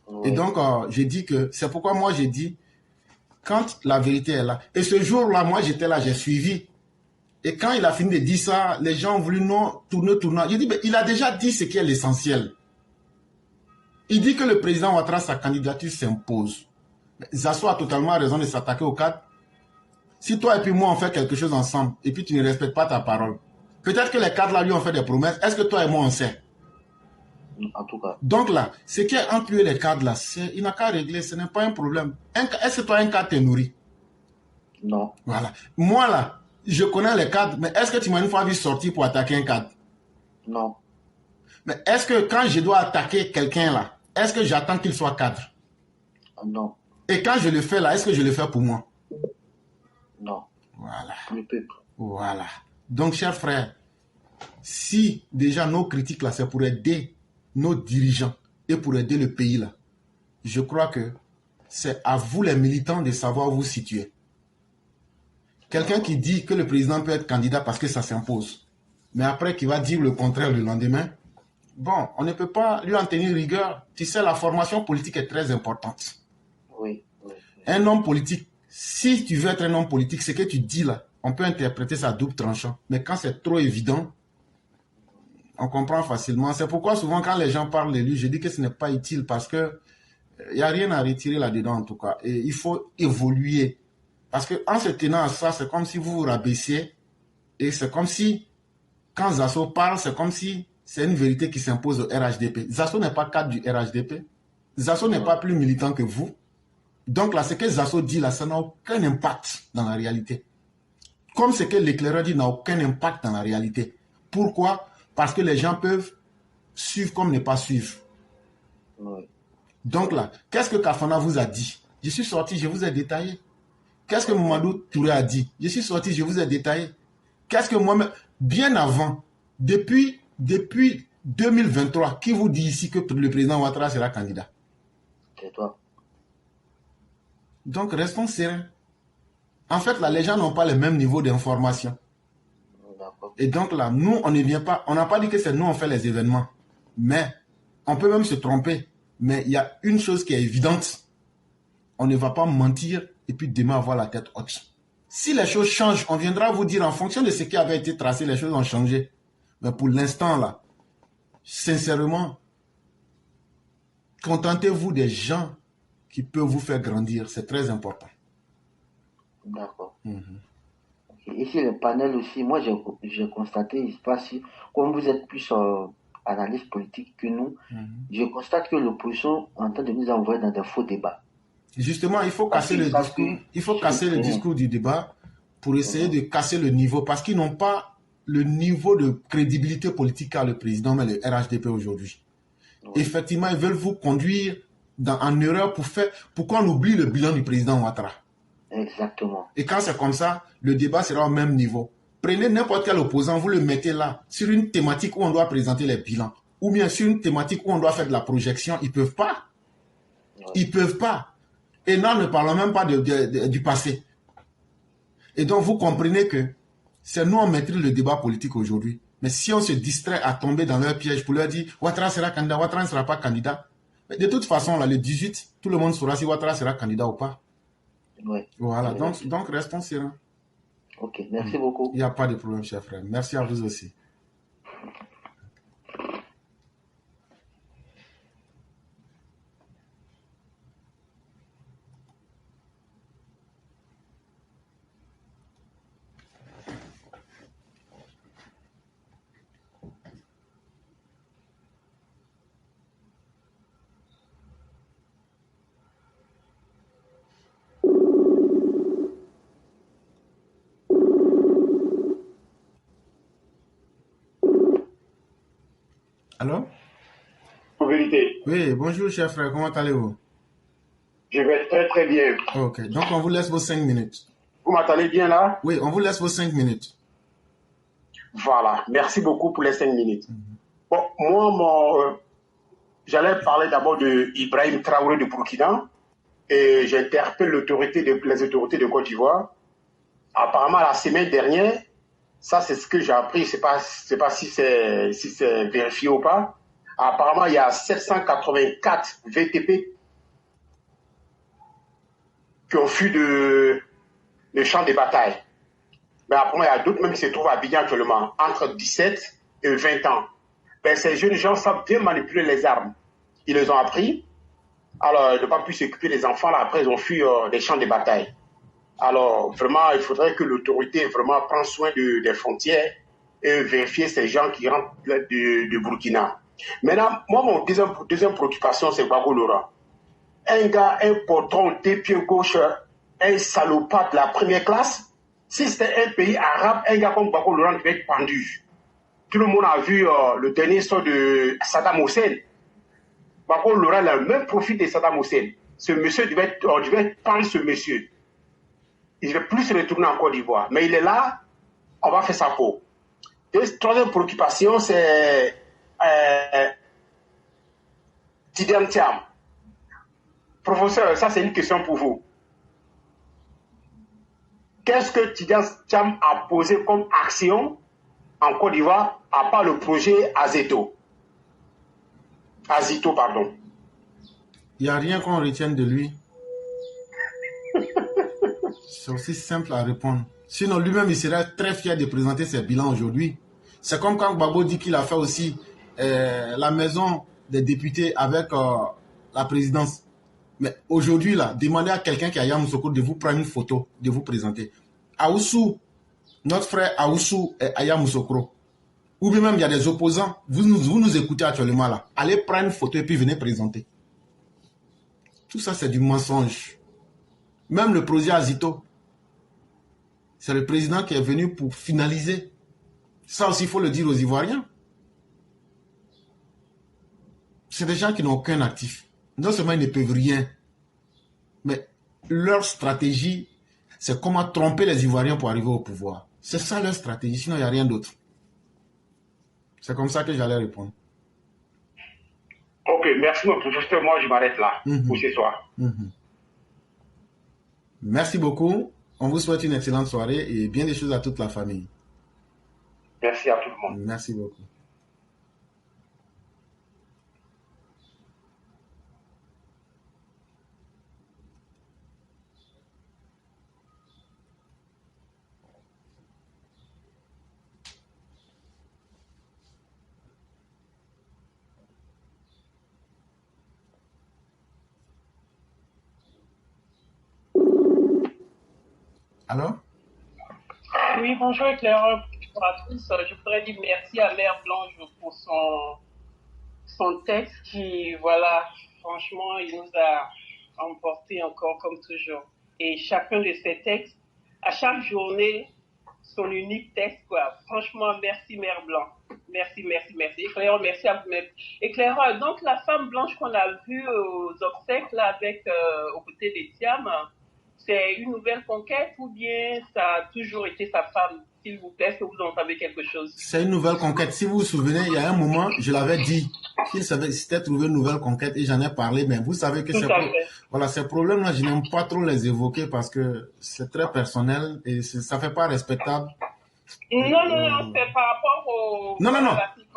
Oui. Et donc, j'ai dit que, c'est pourquoi moi j'ai dit, quand la vérité est là, et ce jour-là, moi j'étais là, j'ai suivi. Et quand il a fini de dire ça, les gens ont voulu tourner. J'ai dit, mais il a déjà dit ce qui est l'essentiel. Il dit que le président Ouattara, sa candidature s'impose. Zasso a totalement raison de s'attaquer au cadre. Si toi et puis moi, on fait quelque chose ensemble, et puis tu ne respectes pas ta parole, peut-être que les cadres là lui ont fait des promesses. Est-ce que toi et moi, on sait? En tout cas. Donc là, ce qui est entre lui et les cadres là, il n'a qu'à régler, ce n'est pas un problème. Est-ce que toi, un cadre t'es nourri? Non. Voilà. Moi là, je connais les cadres, mais est-ce que tu m'as une fois vu sortir pour attaquer un cadre? Non. Mais est-ce que quand je dois attaquer quelqu'un là, est-ce que j'attends qu'il soit cadre? Non. Et quand je le fais là, est-ce que je le fais pour moi? Non. Voilà. Pour le peuple. Voilà. Donc, chers frères, si déjà nos critiques là, c'est pour aider nos dirigeants et pour aider le pays là, je crois que c'est à vous les militants de savoir où vous situer. Quelqu'un qui dit que le président peut être candidat parce que ça s'impose, mais après qui va dire le contraire le lendemain, bon, on ne peut pas lui en tenir rigueur. Tu sais, la formation politique est très importante. Oui. Un homme politique, si tu veux être un homme politique, ce que tu dis là, on peut interpréter ça à double tranchant. Mais quand c'est trop évident, on comprend facilement. C'est pourquoi souvent quand les gens parlent de lui, je dis que ce n'est pas utile parce que il n'y a rien à retirer là-dedans en tout cas. Et il faut évoluer. Parce qu'en se tenant à ça, c'est comme si vous vous rabaissiez. Et c'est comme si, quand Zasso parle, c'est comme si c'est une vérité qui s'impose au RHDP. Zasso n'est pas cadre du RHDP. Zasso n'est pas plus militant que vous. Donc là, ce que Zasso dit là, ça n'a aucun impact dans la réalité. Comme ce que l'éclaireur dit n'a aucun impact dans la réalité. Pourquoi? Parce que les gens peuvent suivre comme ne pas suivre. Oui. Donc là, qu'est-ce que Kafana vous a dit? Je suis sorti, je vous ai détaillé. Qu'est-ce que Mamadou Touré a dit? Je suis sorti, je vous ai détaillé. Qu'est-ce que moi-même, bien avant, depuis 2023, qui vous dit ici que le président Ouattara sera candidat? C'est toi. Donc restons sereins. En fait, là, les gens n'ont pas le même niveau d'information. Et donc là, nous, on ne vient pas, on n'a pas dit que c'est nous, on fait les événements. Mais, on peut même se tromper. Mais il y a une chose qui est évidente. On ne va pas mentir et puis demain avoir la tête haute. Si les choses changent, on viendra vous dire en fonction de ce qui avait été tracé, les choses ont changé. Mais pour l'instant là, sincèrement, contentez-vous des gens qui peuvent vous faire grandir. C'est très important. D'accord. Ici, le panel aussi, moi j'ai constaté, je ne sais pas si, comme vous êtes plus analyste politique que nous, je constate que l'opposition est en train de nous envoyer dans des faux débats. Justement, il faut casser le discours. Il faut casser le discours du débat pour essayer de casser le niveau, parce qu'ils n'ont pas le niveau de crédibilité politique qu'a le président, mais le RHDP aujourd'hui. Effectivement, ils veulent vous conduire en erreur pour qu'on oublie le bilan du président Ouattara. Exactement. Et quand c'est comme ça, le débat sera au même niveau. Prenez n'importe quel opposant, vous le mettez là, sur une thématique où on doit présenter les bilans, ou bien sur une thématique où on doit faire de la projection, ils ne peuvent pas. Ils ne peuvent pas. Et non, ne parlons même pas du passé. Et donc, vous comprenez que c'est nous, on maîtrise le débat politique aujourd'hui. Mais si on se distrait à tomber dans leur piège pour leur dire Ouattara sera candidat, Ouattara ne sera pas candidat, mais de toute façon, là, le 18, tout le monde saura si Ouattara sera candidat ou pas. Oui. Voilà, donc restons sereins. Ok, merci beaucoup. Il n'y a pas de problème, cher frère. Merci à vous aussi. Allô? En vérité. Oui, bonjour cher frère, comment allez-vous? Je vais très très bien. Ok, donc on vous laisse vos 5 minutes. Vous m'entendez bien là? Oui, on vous laisse vos 5 minutes. Voilà, merci beaucoup pour les 5 minutes. Bon, moi, j'allais parler d'abord de Ibrahim Traoré de Burkina et j'interpelle les autorités de Côte d'Ivoire. Apparemment, la semaine dernière, ça c'est ce que j'ai appris, je sais pas si c'est vérifié ou pas. Apparemment, il y a 784 VTP qui ont fui de champ de bataille. Mais apparemment, il y a d'autres même qui se trouvent à Abidjan actuellement, entre 17 et 20 ans. Ben, ces jeunes gens savent bien manipuler les armes. Ils les ont appris. Alors, ils n'ont pas pu s'occuper des enfants. Là, après, ils ont fui des champs de bataille. Alors, vraiment, il faudrait que l'autorité vraiment prenne soin des frontières et vérifier ces gens qui rentrent de Burkina. Maintenant, moi, mon deuxième préoccupation, c'est Gbagbo Laurent. Un gars, un patron des pieds gauche, un salopard de la première classe. Si c'était un pays arabe, un gars comme Gbagbo Laurent devait être pendu. Tout le monde a vu le dernier sort de Saddam Hussein. Gbagbo Laurent a le même profil de Saddam Hussein. Ce monsieur on devait prendre ce monsieur. Il ne devait plus se retourner en Côte d'Ivoire. Mais il est là, on va faire sa peau. Troisième préoccupation, c'est Tidiane Thiam. Professeur, ça c'est une question pour vous. Qu'est-ce que Tidiane Thiam a posé comme action en Côte d'Ivoire, à part le projet Azito, pardon. Il n'y a rien qu'on retienne de lui. C'est aussi simple à répondre. Sinon, lui-même, il serait très fier de présenter ses bilans aujourd'hui. C'est comme quand Gbagbo dit qu'il a fait aussi la maison des députés avec la présidence. Mais aujourd'hui, là, demandez à quelqu'un qui est à Yamoussoukro de vous prendre une photo, de vous présenter. Aoussou, notre frère Aoussou est à Yamoussoukro. Ou bien même, il y a des opposants. Vous nous écoutez actuellement là. Allez prendre une photo et puis venez présenter. Tout ça, c'est du mensonge. Même le projet Azito, c'est le président qui est venu pour finaliser. Ça aussi, il faut le dire aux Ivoiriens. C'est des gens qui n'ont aucun actif. Non seulement ils ne peuvent rien, mais leur stratégie, c'est comment tromper les Ivoiriens pour arriver au pouvoir. C'est ça leur stratégie, sinon il n'y a rien d'autre. C'est comme ça que j'allais répondre. Ok, merci mon professeur. Moi, je m'arrête là pour ce soir. Merci beaucoup. On vous souhaite une excellente soirée et bien des choses à toute la famille. Merci à tout le monde. Merci beaucoup. Alors? Oui, bonjour éclaireur à tous. Je voudrais dire merci à Mère Blanche pour son texte qui, voilà, franchement, il nous a emporté encore comme toujours. Et chacun de ces textes, à chaque journée, son unique texte, quoi. Franchement, merci Mère Blanche. Merci. Éclaireur, merci à vous-même. Éclaireur, donc la femme blanche qu'on a vue aux obsèques, là, avec, aux côtés des Thiam, c'est une nouvelle conquête ou bien ça a toujours été sa femme? S'il vous plaît, est-ce que vous en savez quelque chose? C'est une nouvelle conquête. Si vous vous souvenez, il y a un moment, je l'avais dit qu'il s'était trouvé une nouvelle conquête et j'en ai parlé, mais vous savez que ces problèmes-là, je n'aime pas trop les évoquer parce que c'est très personnel et ça ne fait pas respectable. Non, c'est par rapport au...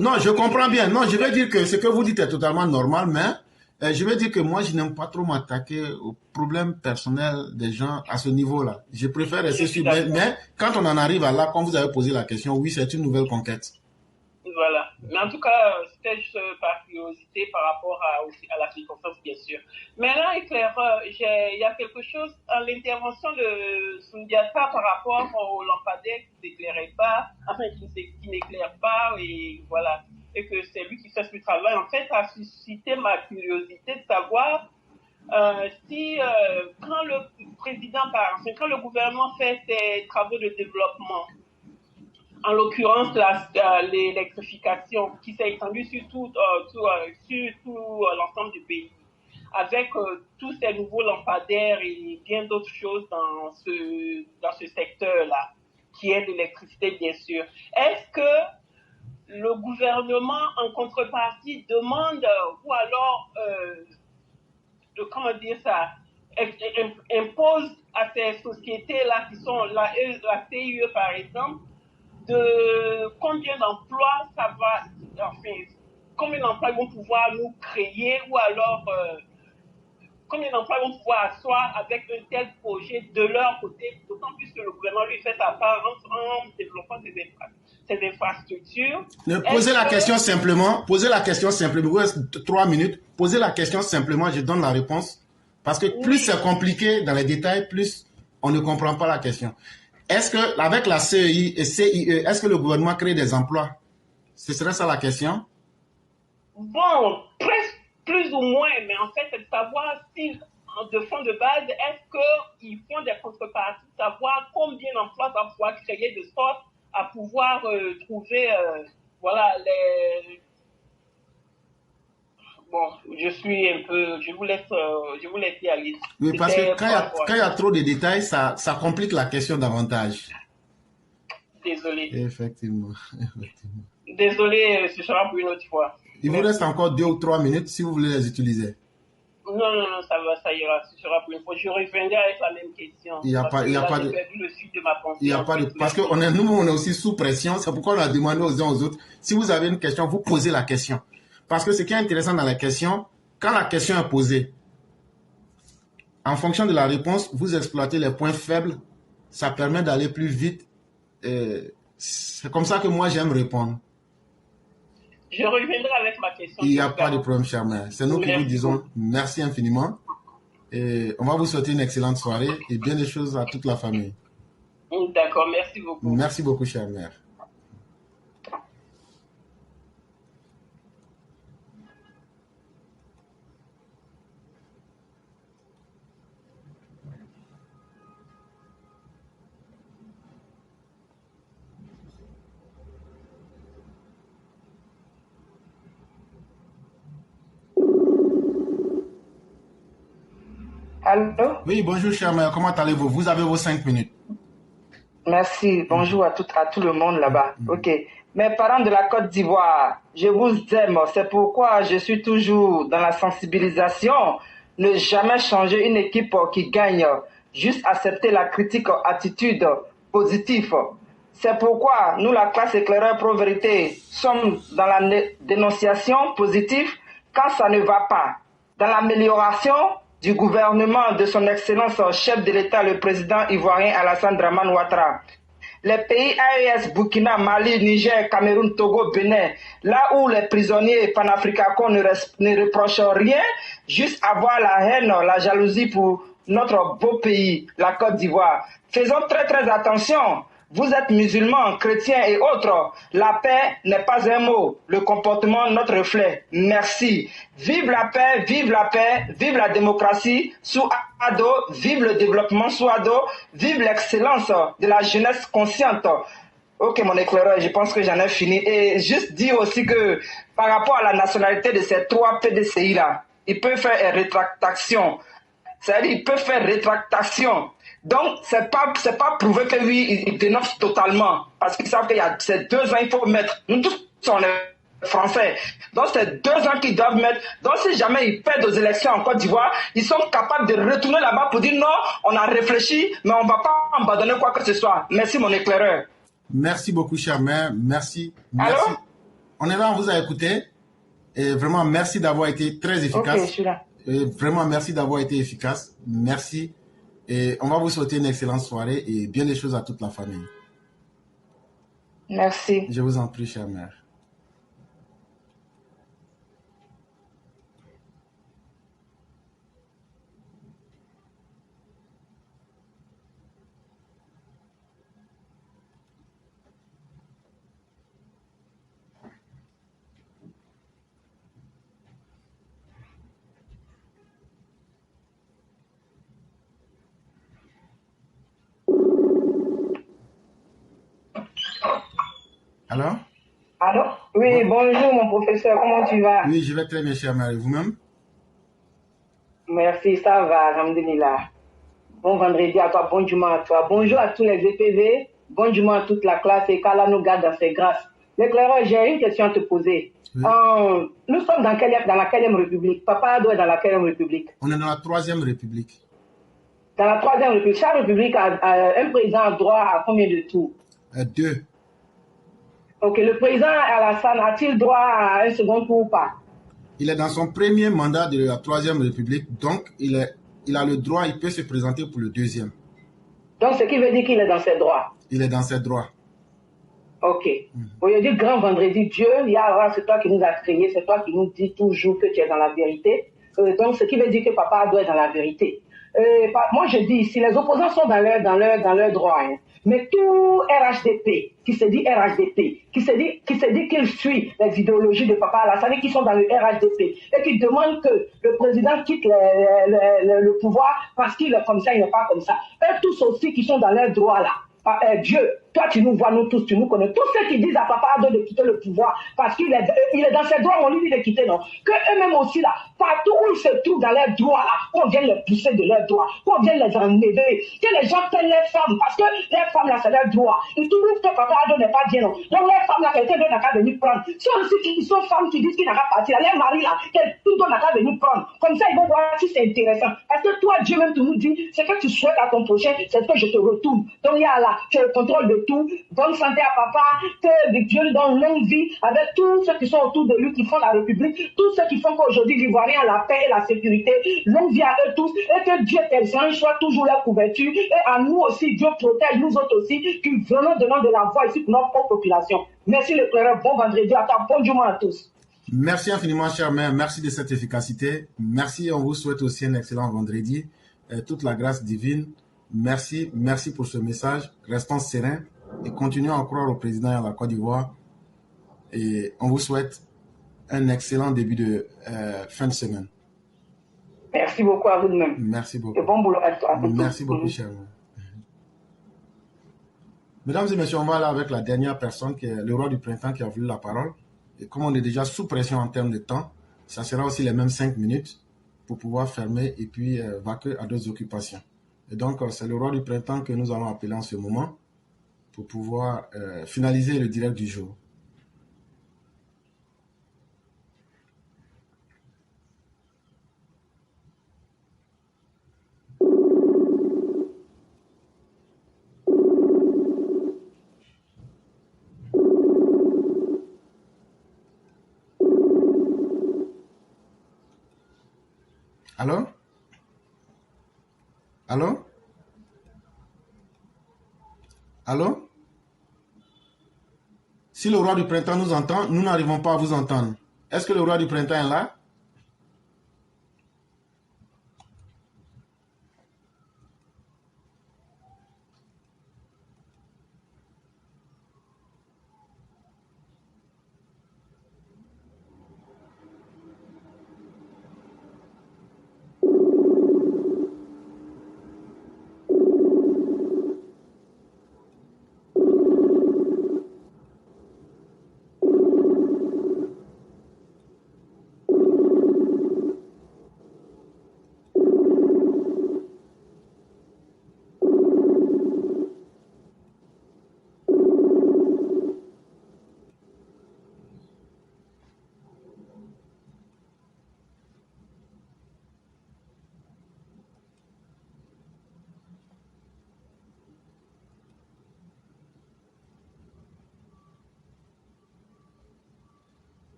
Non, je comprends bien. Non, je vais dire que ce que vous dites est totalement normal, mais je vais dire que moi, je n'aime pas trop m'attaquer aux problèmes personnels des gens à ce niveau-là. Je préfère rester sur... Mais quand on en arrive à là, quand vous avez posé la question, oui, c'est une nouvelle conquête. Voilà. Mais en tout cas, c'était juste par curiosité par rapport à la circonstance, bien sûr. Mais là, éclaireur, il y a quelque chose à l'intervention de Sundiata par rapport au lampadaire qui n'éclairait pas, enfin, qui n'éclaire pas, et voilà. Et que c'est lui qui fait ce travail, en fait, a suscité ma curiosité de savoir si quand le gouvernement fait ses travaux de développement, en l'occurrence l'électrification qui s'est étendue sur tout l'ensemble du pays, avec tous ces nouveaux lampadaires et bien d'autres choses dans ce secteur-là, qui est l'électricité, bien sûr. Est-ce que le gouvernement, en contrepartie, demande ou alors, impose à ces sociétés-là qui sont la CIE par exemple, de combien d'emplois combien d'emplois vont pouvoir nous créer ou alors combien d'emplois vont pouvoir asseoir avec un tel projet de leur côté, d'autant plus que le gouvernement lui fait sa part en développant ces infrastructures. Posez la question simplement, vous reste 3 minutes, posez la question simplement, je donne la réponse, parce que plus c'est compliqué dans les détails, plus on ne comprend pas la question. Est-ce que, avec la CEI et CIE, est-ce que le gouvernement crée des emplois? Ce serait ça la question? Bon, presque, plus ou moins, mais en fait, c'est de savoir si, de fond de base, est-ce qu'ils font des contreparties, savoir combien d'emplois ça va pouvoir créer de sorte à pouvoir trouver, voilà, les... Bon, je vous laisse y aller. Oui, parce que quand il y a trop de détails, ça complique la question davantage. Désolé. Effectivement. Désolé, ce sera pour une autre fois. Il vous reste encore 2 ou 3 minutes si vous voulez les utiliser. Non, ça ira. Ce sera pour une fois. Je reviendrai avec la même question. Il n'y a pas de... perdu le fil de ma pensée. Il y a pas de... Parce que nous, on est aussi sous pression. C'est pourquoi on a demandé aux uns aux autres. Si vous avez une question, vous posez la question. Parce que ce qui est intéressant dans la question, quand la question est posée, en fonction de la réponse, vous exploitez les points faibles. Ça permet d'aller plus vite. C'est comme ça que moi, j'aime répondre. Je reviendrai avec ma question. Il n'y a pas de problème, cher maire. C'est nous qui vous disons merci infiniment. Et on va vous souhaiter une excellente soirée et bien des choses à toute la famille. D'accord, merci beaucoup. Merci beaucoup, cher maire. Allô? Oui, bonjour, cher maire. Comment allez-vous? Vous avez vos 5 minutes. Merci. Bonjour à tout le monde là-bas. Ok. Mes parents de la Côte d'Ivoire, je vous aime. C'est pourquoi je suis toujours dans la sensibilisation. Ne jamais changer une équipe qui gagne. Juste accepter la critique, attitude positive. C'est pourquoi nous, la classe éclaireur pro-vérité, sommes dans la dénonciation positive quand ça ne va pas. Dans l'amélioration du gouvernement de son excellence chef de l'État, le président ivoirien Alassane Dramane Ouattara. Les pays AES, Burkina, Mali, Niger, Cameroun, Togo, Bénin, là où les prisonniers panafricains ne reprochent rien, juste avoir la haine, la jalousie pour notre beau pays, la Côte d'Ivoire. Faisons très très attention. Vous êtes musulmans, chrétiens et autres. La paix n'est pas un mot. Le comportement, notre reflet. Merci. Vive la paix, vive la démocratie sous Ado, vive le développement sous Ado, vive l'excellence de la jeunesse consciente. Ok, mon éclaireur, je pense que j'en ai fini. Et juste dire aussi que par rapport à la nationalité de ces 3 PDCI-là, ils peuvent faire rétractation. C'est-à-dire, ils peuvent faire rétractation. Donc, c'est pas prouvé que oui, ils dénoncent totalement. Parce qu'ils savent qu'il y a ces 2 ans, il faut mettre. Nous tous, on est français. Donc, c'est 2 ans qu'ils doivent mettre. Donc, si jamais ils perdent aux élections en Côte d'Ivoire, ils sont capables de retourner là-bas pour dire non, on a réfléchi, mais on ne va pas abandonner quoi que ce soit. Merci, mon éclaireur. Merci beaucoup, cher maire. Merci. Allô? On est là, on vous a écouté. Et vraiment, merci d'avoir été très efficace. Ok, je suis là. Et vraiment, merci d'avoir été efficace. Merci. Et on va vous souhaiter une excellente soirée et bien des choses à toute la famille. Merci. Je vous en prie, chère mère. Allô? Allô? Oui, bonjour mon professeur, comment tu vas? Oui, je vais très bien, chère Marie. Vous-même? Merci, ça va, alhamdoulilah. Bon vendredi à toi, bon dimanche à toi. Bonjour à tous les EPV, bon dimanche à toute la classe et qu'Allah nous garde dans ses grâces. L'éclaireur, j'ai une question à te poser. Oui. Nous sommes dans laquelle République? Papa Ado est dans laquelle République? On est dans la 3e République. Dans la 3e République. Chaque République a un président a droit à combien de tours? 2. Ok, le président Alassane a-t-il droit à un second tour ou pas? Il est dans son premier mandat de la 3e République, donc il a le droit, il peut se présenter pour le 2e. Donc, ce qui veut dire qu'il est dans ses droits? Il est dans ses droits. Ok. Aujourd'hui, grand vendredi, Dieu, Yahweh, c'est toi qui nous as créés, c'est toi qui nous dis toujours que tu es dans la vérité. Donc, ce qui veut dire que Papa doit être dans la vérité. moi je dis ici, les opposants sont dans leur droit, hein. Mais tout RHDP, qui se dit RHDP, qui se dit qu'il suit les idéologies de Papa Alassane, qui sont dans le RHDP, et qui demandent que le président quitte le pouvoir parce qu'il est comme ça, il n'est pas comme ça. Eux tous aussi qui sont dans leur droit là. Dieu, toi tu nous vois, nous tous, tu nous connais. Tous ceux qui disent à Papa Ado de quitter le pouvoir parce qu'il est dans ses droits, on lui dit de quitter, non. Que eux-mêmes aussi là, partout où ils se trouvent dans leurs droits là, qu'on vienne les pousser de leurs droits, qu'on vienne les enlever, que les gens prennent les femmes, parce que les femmes là c'est leur droit. Ils trouvent que Papa Ado n'est pas bien, non. Donc les femmes là, quelqu'un d'autre n'a qu'à venir prendre. Ceux aussi qui sont femmes qui disent qu'il n'a qu'à partir, les maris là, quelqu'un d'autre n'a qu'à venir prendre. Comme ça ils vont voir si c'est intéressant. Parce que toi, Dieu même, tu nous dis, c'est que tu souhaites à ton prochain, c'est ce que je te retourne. Donc il y a là, tu as le contrôle de tout, bonne santé à papa, que Dieu lui donne longue vie, avec tous ceux qui sont autour de lui, qui font la République, tous ceux qui font qu'aujourd'hui l'Ivoirien a la paix et la sécurité, longue vie à eux tous, et que Dieu t'excelle, soit toujours leur couverture, et à nous aussi, Dieu protège nous autres aussi, qui venons donnant de la voix ici pour notre propre population. Merci l'éclaireur, bon vendredi, à toi, bon jour à tous. Merci infiniment, cher mère, merci de cette efficacité, merci, on vous souhaite aussi un excellent vendredi, toute la grâce divine. Merci pour ce message. Restons sereins et continuons à croire au président et à la Côte d'Ivoire. Et on vous souhaite un excellent début de fin de semaine. Merci beaucoup à vous de même. Merci beaucoup. Et bon boulot à toi. Merci beaucoup, cher. Mesdames et messieurs, on va aller avec la dernière personne, qui est le roi du printemps, qui a voulu la parole. Et comme on est déjà sous pression en termes de temps, ça sera aussi les mêmes 5 minutes pour pouvoir fermer et puis vaquer à d'autres occupations. Et donc, c'est le roi du printemps que nous allons appeler en ce moment pour pouvoir finaliser le direct du jour. Allô? Allô? Allô? Si le roi du printemps nous entend, nous n'arrivons pas à vous entendre. Est-ce que le roi du printemps est là?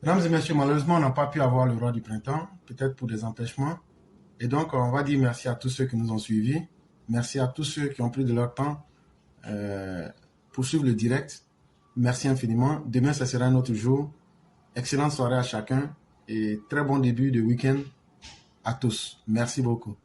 Mesdames et messieurs, malheureusement, on n'a pas pu avoir le roi du printemps, peut-être pour des empêchements. Et donc, on va dire merci à tous ceux qui nous ont suivis. Merci à tous ceux qui ont pris de leur temps pour suivre le direct. Merci infiniment. Demain, ce sera un autre jour. Excellente soirée à chacun et très bon début de week-end à tous. Merci beaucoup.